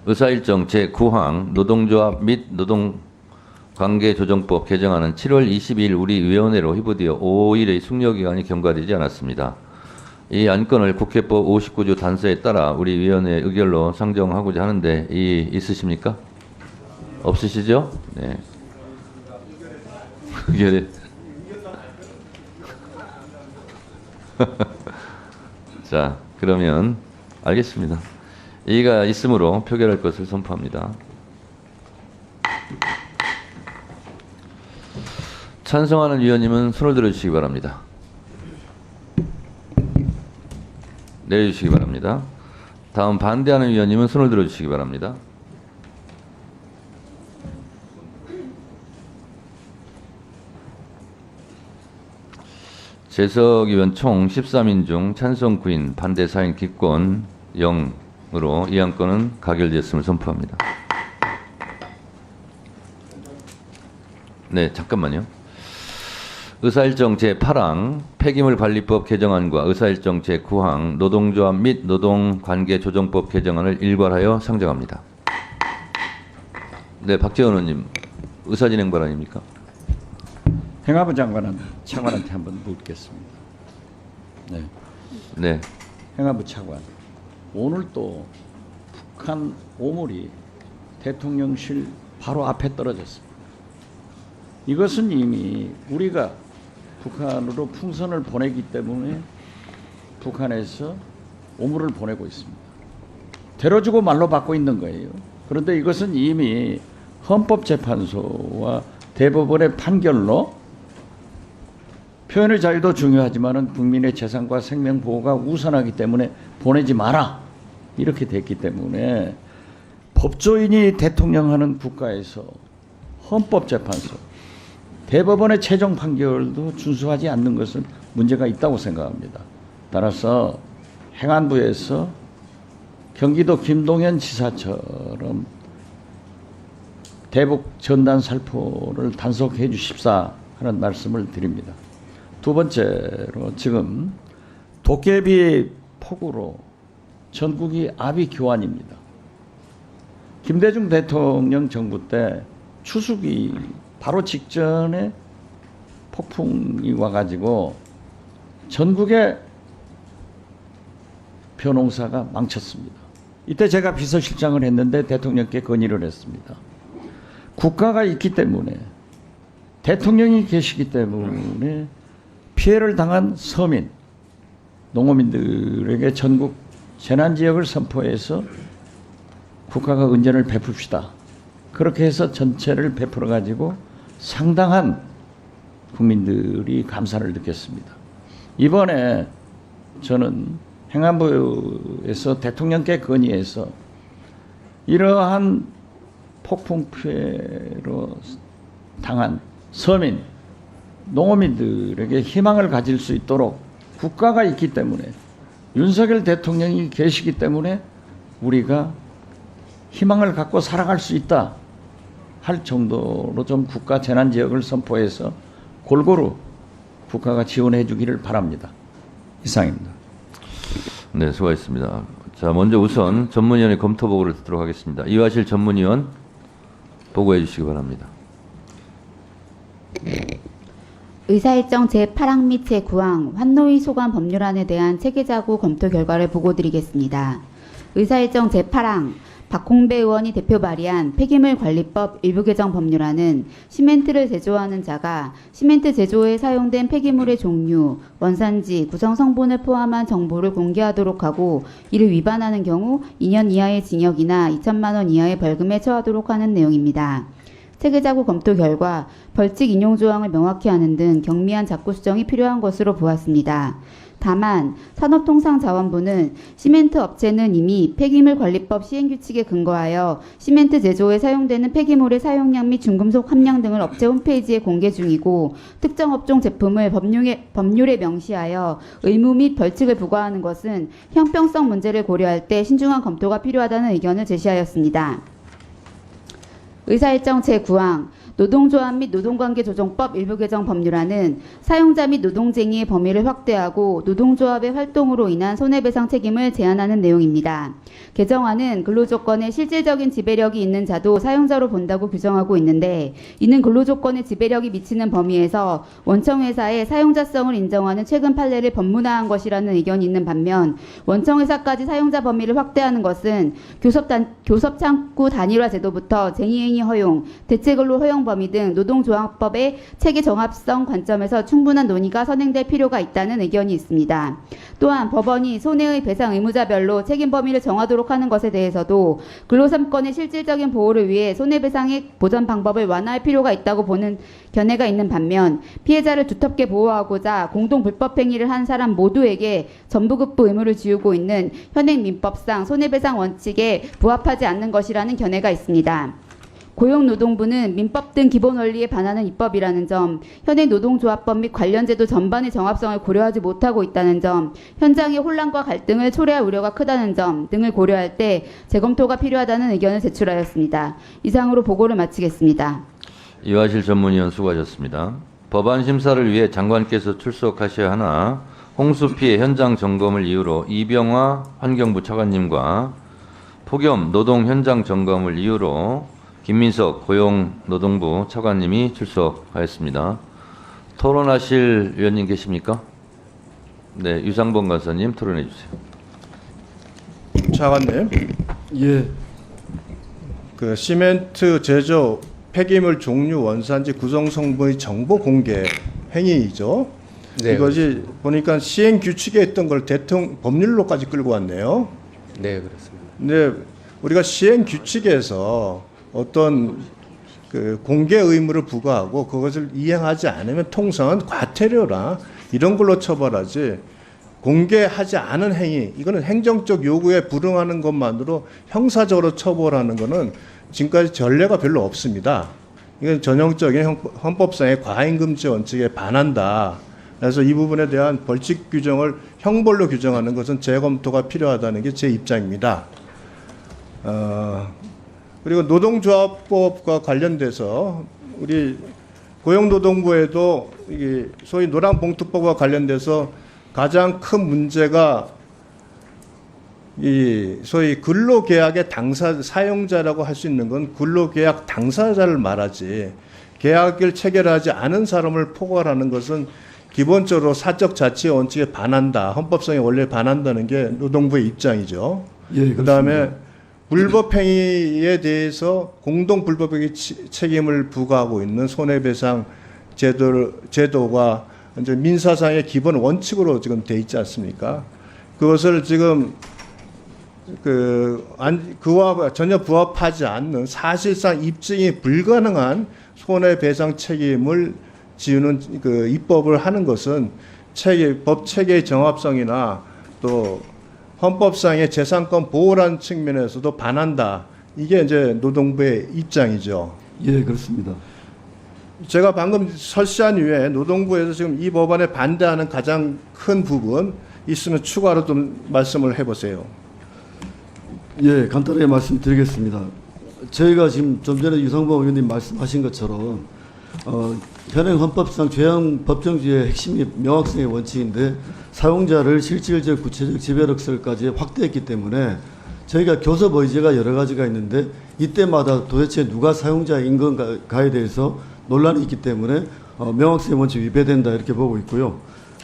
의사일정 제9항 노동조합 및 노동관계조정법 개정안은 7월 22일 우리 위원회로 회부되어 5일의 숙려기간이 경과되지 않았습니다. 이 안건을 국회법 59조 단서에 따라 우리 위원회 의결로 상정하고자 하는데 이의 있으십니까? 없으시죠? 네. 의결에 자, 그러면 알겠습니다. 이의가 있으므로 표결할 것을 선포합니다. 찬성하는 위원님은 손을 들어주시기 바랍니다. 내려주시기 바랍니다. 다음 반대하는 위원님은 손을 들어주시기 바랍니다. 재석 의원 총 13인 중 찬성 9인, 반대 4인, 기권 0으로 이 안건은 가결되었음을 선포합니다. 네, 잠깐만요. 의사일정 제8항 폐기물 관리법 개정안과 의사일정 제9항 노동조합 및 노동관계조정법 개정안을 일괄하여 상정합니다. 네, 박재원 의원님, 의사진행 발언입니까? 행안부 차관한테 한번 묻겠습니다. 네. 네. 행안부 차관. 오늘 또 북한 오물이 대통령실 바로 앞에 떨어졌습니다. 이것은 이미 우리가 북한으로 풍선을 보내기 때문에 북한에서 오물을 보내고 있습니다. 대로 주고 말로 받고 있는 거예요. 그런데 이것은 이미 헌법재판소와 대법원의 판결로 표현의 자유도 중요하지만은 국민의 재산과 생명 보호가 우선하기 때문에 보내지 마라 이렇게 됐기 때문에 법조인이 대통령하는 국가에서 헌법재판소, 대법원의 최종 판결도 준수하지 않는 것은 문제가 있다고 생각합니다. 따라서 행안부에서 경기도 김동연 지사처럼 대북 전단 살포를 단속해 주십사 하는 말씀을 드립니다. 두 번째로 지금 도깨비 폭우로 전국이 아비 교환입니다. 김대중 대통령 정부 때 추수기 바로 직전에 폭풍이 와가지고 전국의 벼농사가 망쳤습니다. 이때 제가 비서실장을 했는데 대통령께 건의를 했습니다. 국가가 있기 때문에 대통령이 계시기 때문에 피해를 당한 서민, 농어민들에게 전국 재난지역을 선포해서 국가가 은전을 베풉시다. 그렇게 해서 전체를 베풀어 가지고 상당한 국민들이 감사를 느꼈습니다. 이번에 저는 행안부에서 대통령께 건의해서 이러한 폭풍 피해로 당한 서민, 농어민들에게 희망을 가질 수 있도록 국가가 있기 때문에 윤석열 대통령이 계시기 때문에 우리가 희망을 갖고 살아갈 수 있다 할 정도로 좀 국가 재난지역을 선포해서 골고루 국가가 지원해 주기를 바랍니다. 이상입니다. 네, 수고하셨습니다. 자, 먼저 우선 전문위원회 검토 보고를 듣도록 하겠습니다. 이화실 전문위원 보고해 주시기 바랍니다. 의사일정 제8항 및 제9항 환노위 소관 법률안에 대한 체계자구 검토 결과를 보고드리겠습니다. 의사일정 제8항 박홍배 의원이 대표 발의한 폐기물관리법 일부 개정 법률안은 시멘트를 제조하는 자가 시멘트 제조에 사용된 폐기물의 종류, 원산지, 구성 성분을 포함한 정보를 공개하도록 하고 이를 위반하는 경우 2년 이하의 징역이나 2천만 원 이하의 벌금에 처하도록 하는 내용입니다. 체계자구 검토 결과 벌칙 인용 조항을 명확히 하는 등 경미한 자구 수정이 필요한 것으로 보았습니다. 다만 산업통상자원부는 시멘트 업체는 이미 폐기물관리법 시행규칙에 근거하여 시멘트 제조에 사용되는 폐기물의 사용량 및 중금속 함량 등을 업체 홈페이지에 공개 중이고 특정 업종 제품을 법률에 명시하여 의무 및 벌칙을 부과하는 것은 형평성 문제를 고려할 때 신중한 검토가 필요하다는 의견을 제시하였습니다. 의사일정 제9항 노동조합 및 노동관계조정법 일부 개정 법률안은 사용자 및 노동쟁의의 범위를 확대하고 노동조합의 활동으로 인한 손해배상 책임을 제한하는 내용입니다. 개정안은 근로조건에 실질적인 지배력이 있는 자도 사용자로 본다고 규정하고 있는데 이는 근로조건에 지배력이 미치는 범위에서 원청회사의 사용자성을 인정하는 최근 판례를 법문화한 것이라는 의견이 있는 반면 원청회사까지 사용자 범위를 확대하는 것은 교섭창구 단일화 제도부터 쟁의행위 허용, 대체근로 허용 범위 등 노동조합법의 체계 정합성 관점에서 충분한 논의가 선행될 필요가 있다는 의견이 있습니다. 또한 법원이 손해의 배상 의무자별로 책임 범위를 정하도록 하는 것에 대해서도 근로3권의 실질적인 보호를 위해 손해배상의 보전 방법을 완화할 필요가 있다고 보는 견해가 있는 반면 피해자를 두텁게 보호하고자 공동 불법행위를 한 사람 모두에게 전부급부 의무를 지우고 있는 현행 민법상 손해배상 원칙에 부합하지 않는 것이라는 견해가 있습니다. 고용노동부는 민법 등 기본 원리에 반하는 입법이라는 점, 현행 노동조합법 및 관련 제도 전반의 정합성을 고려하지 못하고 있다는 점, 현장의 혼란과 갈등을 초래할 우려가 크다는 점 등을 고려할 때 재검토가 필요하다는 의견을 제출하였습니다. 이상으로 보고를 마치겠습니다. 이화실 전문위원 수고하셨습니다. 법안 심사를 위해 장관께서 출석하셔야 하나 홍수 피해 현장 점검을 이유로 이병화 환경부 차관님과 폭염 노동 현장 점검을 이유로 김민석 고용노동부 차관님이 출석하였습니다. 토론하실 위원님 계십니까? 네, 유상범 간사님 토론해 주세요. 차관님. 예. 그 시멘트 제조 폐기물 종류 원산지 구성 성분의 정보 공개 행위이죠. 네, 이것이 그렇습니다. 보니까 시행 규칙에 있던 걸 대통령 법률로까지 끌고 왔네요. 네, 그렇습니다. 근데 우리가 시행 규칙에서 어떤 그 공개 의무를 부과하고 그것을 이행하지 않으면 통상은 과태료나 이런 걸로 처벌하지 공개하지 않은 행위 이거는 행정적 요구에 불응하는 것만으로 형사적으로 처벌하는 것은 지금까지 전례가 별로 없습니다. 이건 전형적인 헌법상의 과잉금지 원칙에 반한다. 그래서 이 부분에 대한 벌칙 규정을 형벌로 규정하는 것은 재검토가 필요하다는 게 제 입장입니다. 그리고 노동조합법과 관련돼서 우리 고용노동부에도 이게 소위 노란봉투법과 관련돼서 가장 큰 문제가 이 소위 근로계약의 사용자라고 할 수 있는 건 근로계약 당사자를 말하지 계약을 체결하지 않은 사람을 포괄하는 것은 기본적으로 사적 자치 원칙에 반한다. 헌법상에 원래 반한다는 게 노동부의 입장이죠. 예, 그다음에 불법 행위에 대해서 공동 불법행위 책임을 부과하고 있는 손해배상 제도가 이제 민사상의 기본 원칙으로 지금 돼 있지 않습니까? 그것을 지금 그와 전혀 부합하지 않는 사실상 입증이 불가능한 손해배상 책임을 지우는 그 입법을 하는 것은 법 체계의 정합성이나 또 헌법상의 재산권 보호라는 측면에서도 반한다. 이게 이제 노동부의 입장이죠. 예, 그렇습니다. 제가 방금 설시한 이후에 노동부에서 지금 이 법안에 반대하는 가장 큰 부분 있으면 추가로 좀 말씀을 해보세요. 예, 간단하게 말씀드리겠습니다. 저희가 지금 좀 전에 유상범 의원님 말씀하신 것처럼 현행 헌법상 죄형 법정주의의 핵심이 명확성의 원칙인데 사용자를 실질적 구체적 지배력설까지 확대했기 때문에 저희가 교섭 의제가 여러 가지가 있는데 이때마다 도대체 누가 사용자인 건가에 대해서 논란이 있기 때문에 명확성의 원칙 위배된다 이렇게 보고 있고요.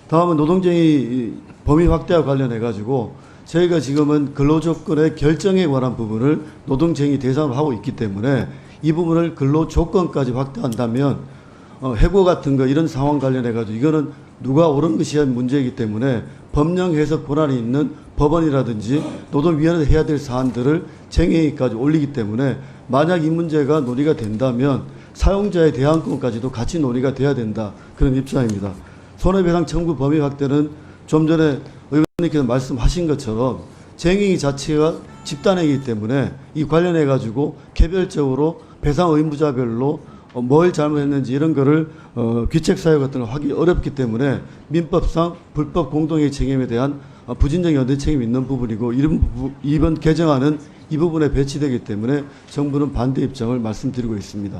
다음은 노동쟁의 범위 확대와 관련해 가지고 저희가 지금은 근로조건의 결정에 관한 부분을 노동쟁의 대상으로 하고 있기 때문에 이 부분을 근로조건까지 확대한다면 해고 같은 거 이런 상황 관련해 가지고 이거는 누가 옳은 것이야 문제이기 때문에 법령 해석 권한이 있는 법원이라든지 노동위원회에서 해야 될 사안들을 쟁의까지 올리기 때문에 만약 이 문제가 논의가 된다면 사용자의 대항권까지도 같이 논의가 돼야 된다 그런 입장입니다. 손해배상 청구 범위 확대는 좀 전에 의원님께서 말씀하신 것처럼 쟁의 자체가 집단행위이기 때문에 이 관련해 가지고 개별적으로 배상 의무자별로 뭘 잘못했는지 이런 거를 귀책 사유 같은 걸 하기 어렵기 때문에 민법상 불법 공동의 책임에 대한 부진적 연대 책임이 있는 부분이고 이번 개정안은 이 부분에 배치되기 때문에 정부는 반대 입장을 말씀드리고 있습니다.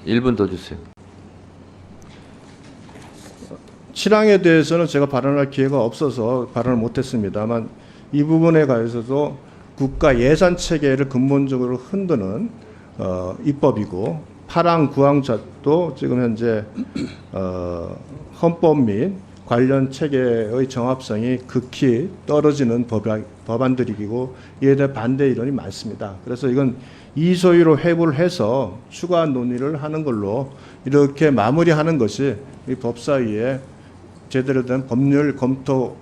1분 더 주세요. 7항에 대해서는 제가 발언할 기회가 없어서 발언을 못했습니다만 이 부분에 관해서도 국가 예산 체계를 근본적으로 흔드는 입법이고 8항, 9항도 지금 현재 헌법 및 관련 체계의 정합성이 극히 떨어지는 법안들이고 이에 대한 반대 의견이 많습니다. 그래서 이건 이소위로 회부를 해서 추가 논의를 하는 걸로 이렇게 마무리하는 것이 이 법사위의 제대로 된 법률 검토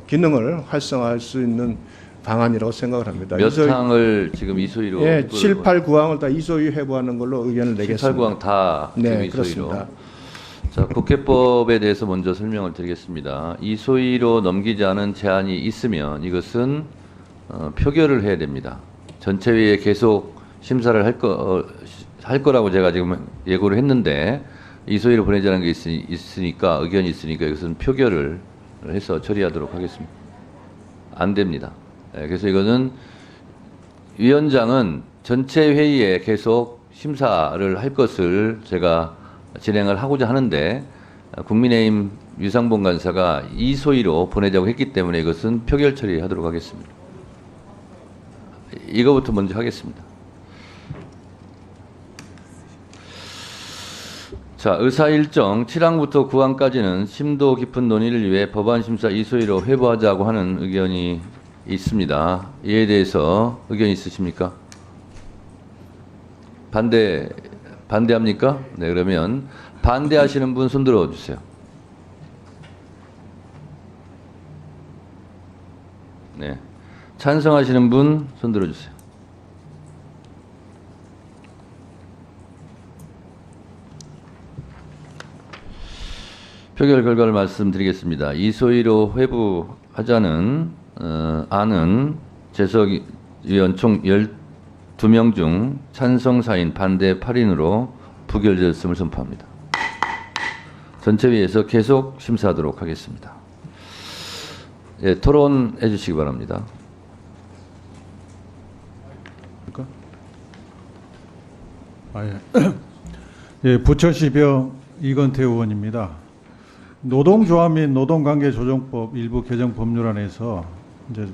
기능을 활성화할 수 있는 방안이라고 생각을 합니다. 몇 항을 지금 이소위로? 예, 7, 8, 9항을 다 이소위 회부하는 걸로 의견을 내겠습니다. 7, 8, 9항 다 네, 이소위로. 그렇습니다. 자, 국회법에 대해서 먼저 설명을 드리겠습니다. 이소위로 넘기지 않은 제안이 있으면 이것은 표결을 해야 됩니다. 전체회의에 계속 심사를 할 거라고 제가 지금 예고를 했는데 이소위로 보내자는 게 있으니까 의견이 있으니까 이것은 표결을 해서 처리하도록 하겠습니다. 안 됩니다. 그래서 이거는 위원장은 전체 회의에 계속 심사를 할 것을 제가 진행을 하고자 하는데 국민의힘 유상범 간사가 이소위로 보내자고 했기 때문에 이것은 표결 처리하도록 하겠습니다. 이거부터 먼저 하겠습니다. 자, 의사일정 7항부터 9항까지는 심도 깊은 논의를 위해 법안심사 이소위로 회부하자고 하는 의견이 있습니다. 이에 대해서 의견 있으십니까? 반대합니까? 네, 그러면 반대하시는 분 손들어 주세요. 네. 찬성하시는 분 손들어 주세요. 표결 결과를 말씀드리겠습니다. 이소희로 회부하자는 안은 재석 의원 총 12명 중 찬성 4인, 반대 8인으로 부결되었음을 선포합니다. 전체회의에서 계속 심사하도록 하겠습니다. 예, 토론해 주시기 바랍니다. 예, 부천시병 이건태 의원입니다. 노동조합 및 노동관계조정법 일부 개정 법률안에서 이제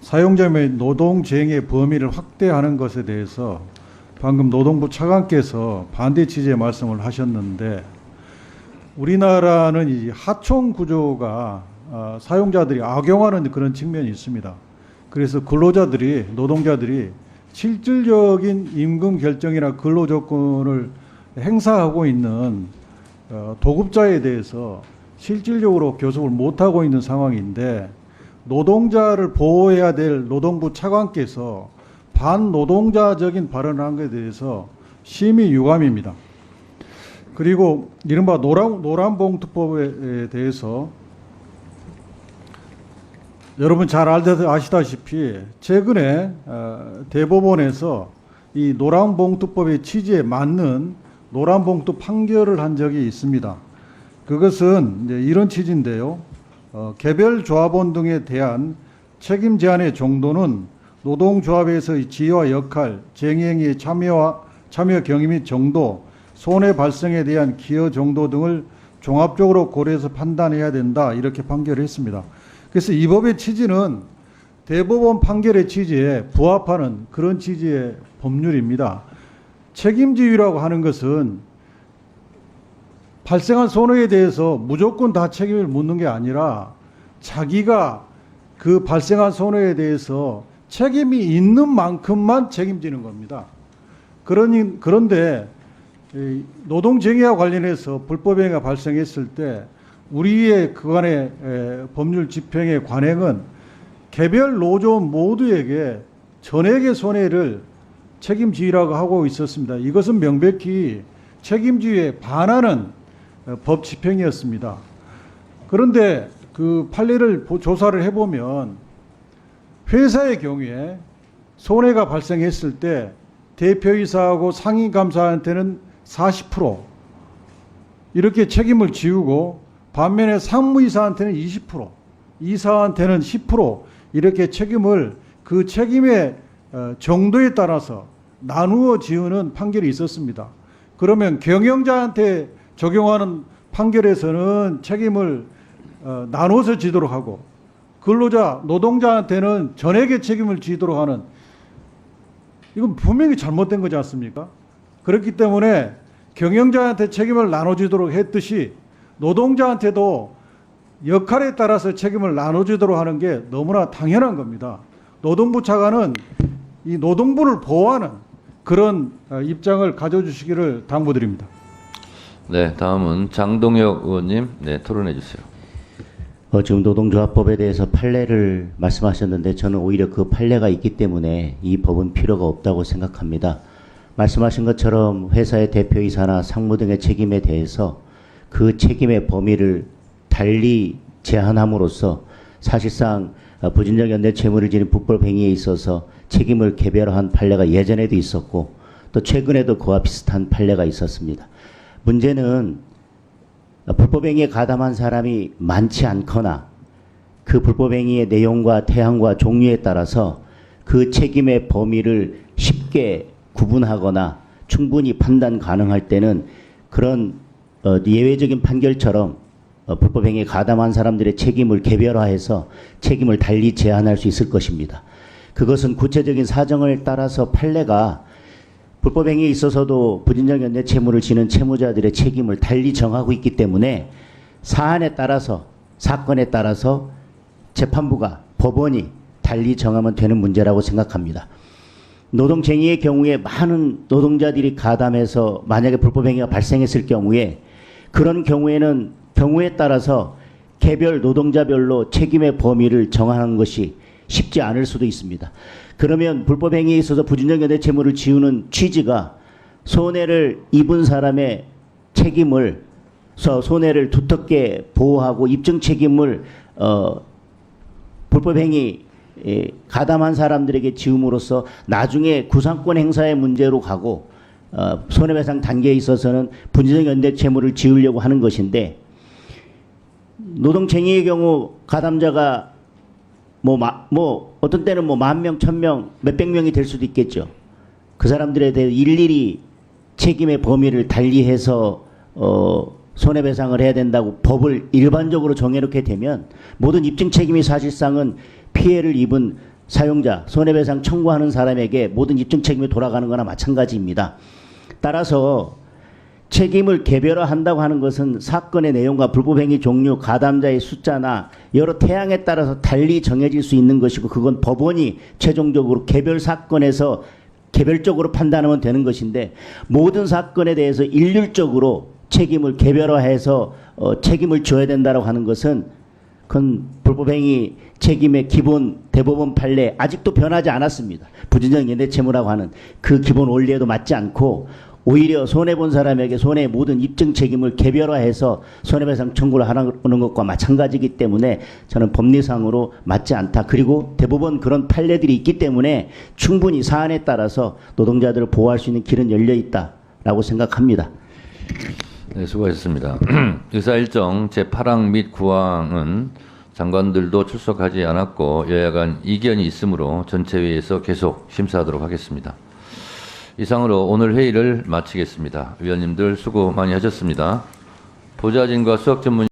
사용자 및 노동쟁의 범위를 확대하는 것에 대해서 방금 노동부 차관께서 반대 취지의 말씀을 하셨는데, 우리나라는 이 하청 구조가 사용자들이 악용하는 그런 측면이 있습니다. 그래서 근로자들이, 노동자들이 실질적인 임금 결정이나 근로 조건을 행사하고 있는 도급자에 대해서 실질적으로 교섭을 못하고 있는 상황인데, 노동자를 보호해야 될 노동부 차관께서 반노동자적인 발언을 한 것에 대해서 심히 유감입니다. 그리고 이른바 노란봉투법에 대해서 여러분 잘 아시다시피 최근에 대법원에서 이 노란봉투법의 취지에 맞는 노란봉투 판결을 한 적이 있습니다. 그것은 이제 이런 취지인데요. 개별 조합원 등에 대한 책임 제한의 정도는 노동조합에서의 지위와 역할, 쟁의행위의 참여 경위 및 정도, 손해 발생에 대한 기여 정도 등을 종합적으로 고려해서 판단해야 된다, 이렇게 판결을 했습니다. 그래서 이 법의 취지는 대법원 판결의 취지에 부합하는 그런 취지의 법률입니다. 책임지위라고 하는 것은 발생한 손해에 대해서 무조건 다 책임을 묻는 게 아니라 자기가 그 발생한 손해에 대해서 책임이 있는 만큼만 책임지는 겁니다. 그런데 노동쟁의와 관련해서 불법행위가 발생했을 때 우리의 그간의 법률 집행의 관행은 개별 노조원 모두에게 전액의 손해를 책임지위라고 하고 있었습니다. 이것은 명백히 책임지위에 반하는 법 집행이었습니다. 그런데 그 판례를 조사를 해보면 회사의 경우에 손해가 발생했을 때 대표이사하고 상임감사한테는 40% 이렇게 책임을 지우고, 반면에 상무이사한테는 20%, 이사한테는 10% 이렇게 책임을 그 책임의 정도에 따라서 나누어 지우는 판결이 있었습니다. 그러면 경영자한테 적용하는 판결에서는 책임을 나눠서 지도록 하고, 근로자, 노동자한테는 전액의 책임을 지도록 하는, 이건 분명히 잘못된 거지 않습니까? 그렇기 때문에 경영자한테 책임을 나눠주도록 했듯이 노동자한테도 역할에 따라서 책임을 나눠주도록 하는 게 너무나 당연한 겁니다. 노동부 차관은 이 노동부를 보호하는 그런 입장을 가져주시기를 당부드립니다. 네, 다음은 장동혁 의원님, 네, 토론해 주세요. 지금 노동조합법에 대해서 판례를 말씀하셨는데, 저는 오히려 그 판례가 있기 때문에 이 법은 필요가 없다고 생각합니다. 말씀하신 것처럼 회사의 대표이사나 상무 등의 책임에 대해서 그 책임의 범위를 달리 제한함으로써 사실상 부진적 연대 채무를 지닌 불법 행위에 있어서 책임을 개별화한 판례가 예전에도 있었고, 또 최근에도 그와 비슷한 판례가 있었습니다. 문제는 불법행위에 가담한 사람이 많지 않거나 그 불법행위의 내용과 태양과 종류에 따라서 그 책임의 범위를 쉽게 구분하거나 충분히 판단 가능할 때는 그런 예외적인 판결처럼 불법행위에 가담한 사람들의 책임을 개별화해서 책임을 달리 제한할 수 있을 것입니다. 그것은 구체적인 사정을 따라서 판례가 불법행위에 있어서도 부진적 연대 채무를 지는 채무자들의 책임을 달리 정하고 있기 때문에 사안에 따라서, 사건에 따라서 재판부가, 법원이 달리 정하면 되는 문제라고 생각합니다. 노동쟁의의 경우에 많은 노동자들이 가담해서 만약에 불법행위가 발생했을 경우에, 그런 경우에는 경우에 따라서 개별 노동자별로 책임의 범위를 정하는 것이 쉽지 않을 수도 있습니다. 그러면 불법행위에 있어서 부진적 연대 채무를 지우는 취지가 손해를 입은 사람의 책임을 손해를 두텁게 보호하고 입증 책임을 불법행위 가담한 사람들에게 지음으로써 나중에 구상권 행사의 문제로 가고 손해배상 단계에 있어서는 분쟁 연대 채무를 지으려고 하는 것인데, 노동쟁의의 경우 가담자가 어떤 때는 10,000명, 1,000명, 몇백 명이 될 수도 있겠죠. 그 사람들에 대해 일일이 책임의 범위를 달리해서 손해배상을 해야 된다고 법을 일반적으로 정해놓게 되면 모든 입증 책임이 사실상은 피해를 입은 사용자, 손해배상 청구하는 사람에게 모든 입증 책임이 돌아가는 거나 마찬가지입니다. 따라서 책임을 개별화한다고 하는 것은 사건의 내용과 불법행위 종류, 가담자의 숫자나 여러 태양에 따라서 달리 정해질 수 있는 것이고, 그건 법원이 최종적으로 개별 사건에서 개별적으로 판단하면 되는 것인데, 모든 사건에 대해서 일률적으로 책임을 개별화해서 책임을 져야 된다고 하는 것은 그건 불법행위 책임의 기본 대법원 판례 아직도 변하지 않았습니다. 부진적 연대채무라고 하는 그 기본 원리에도 맞지 않고, 오히려 손해본 사람에게 손해의 모든 입증 책임을 개별화해서 손해배상 청구를 하는 것과 마찬가지이기 때문에 저는 법리상으로 맞지 않다. 그리고 대법원 그런 판례들이 있기 때문에 충분히 사안에 따라서 노동자들을 보호할 수 있는 길은 열려 있다라고 생각합니다. 네, 수고하셨습니다. 의사일정 제8항 및 9항은 장관들도 출석하지 않았고 여야 간 이견이 있으므로 전체 회의에서 계속 심사하도록 하겠습니다. 이상으로 오늘 회의를 마치겠습니다. 위원님들 수고 많이 하셨습니다. 보좌진과 수석 전문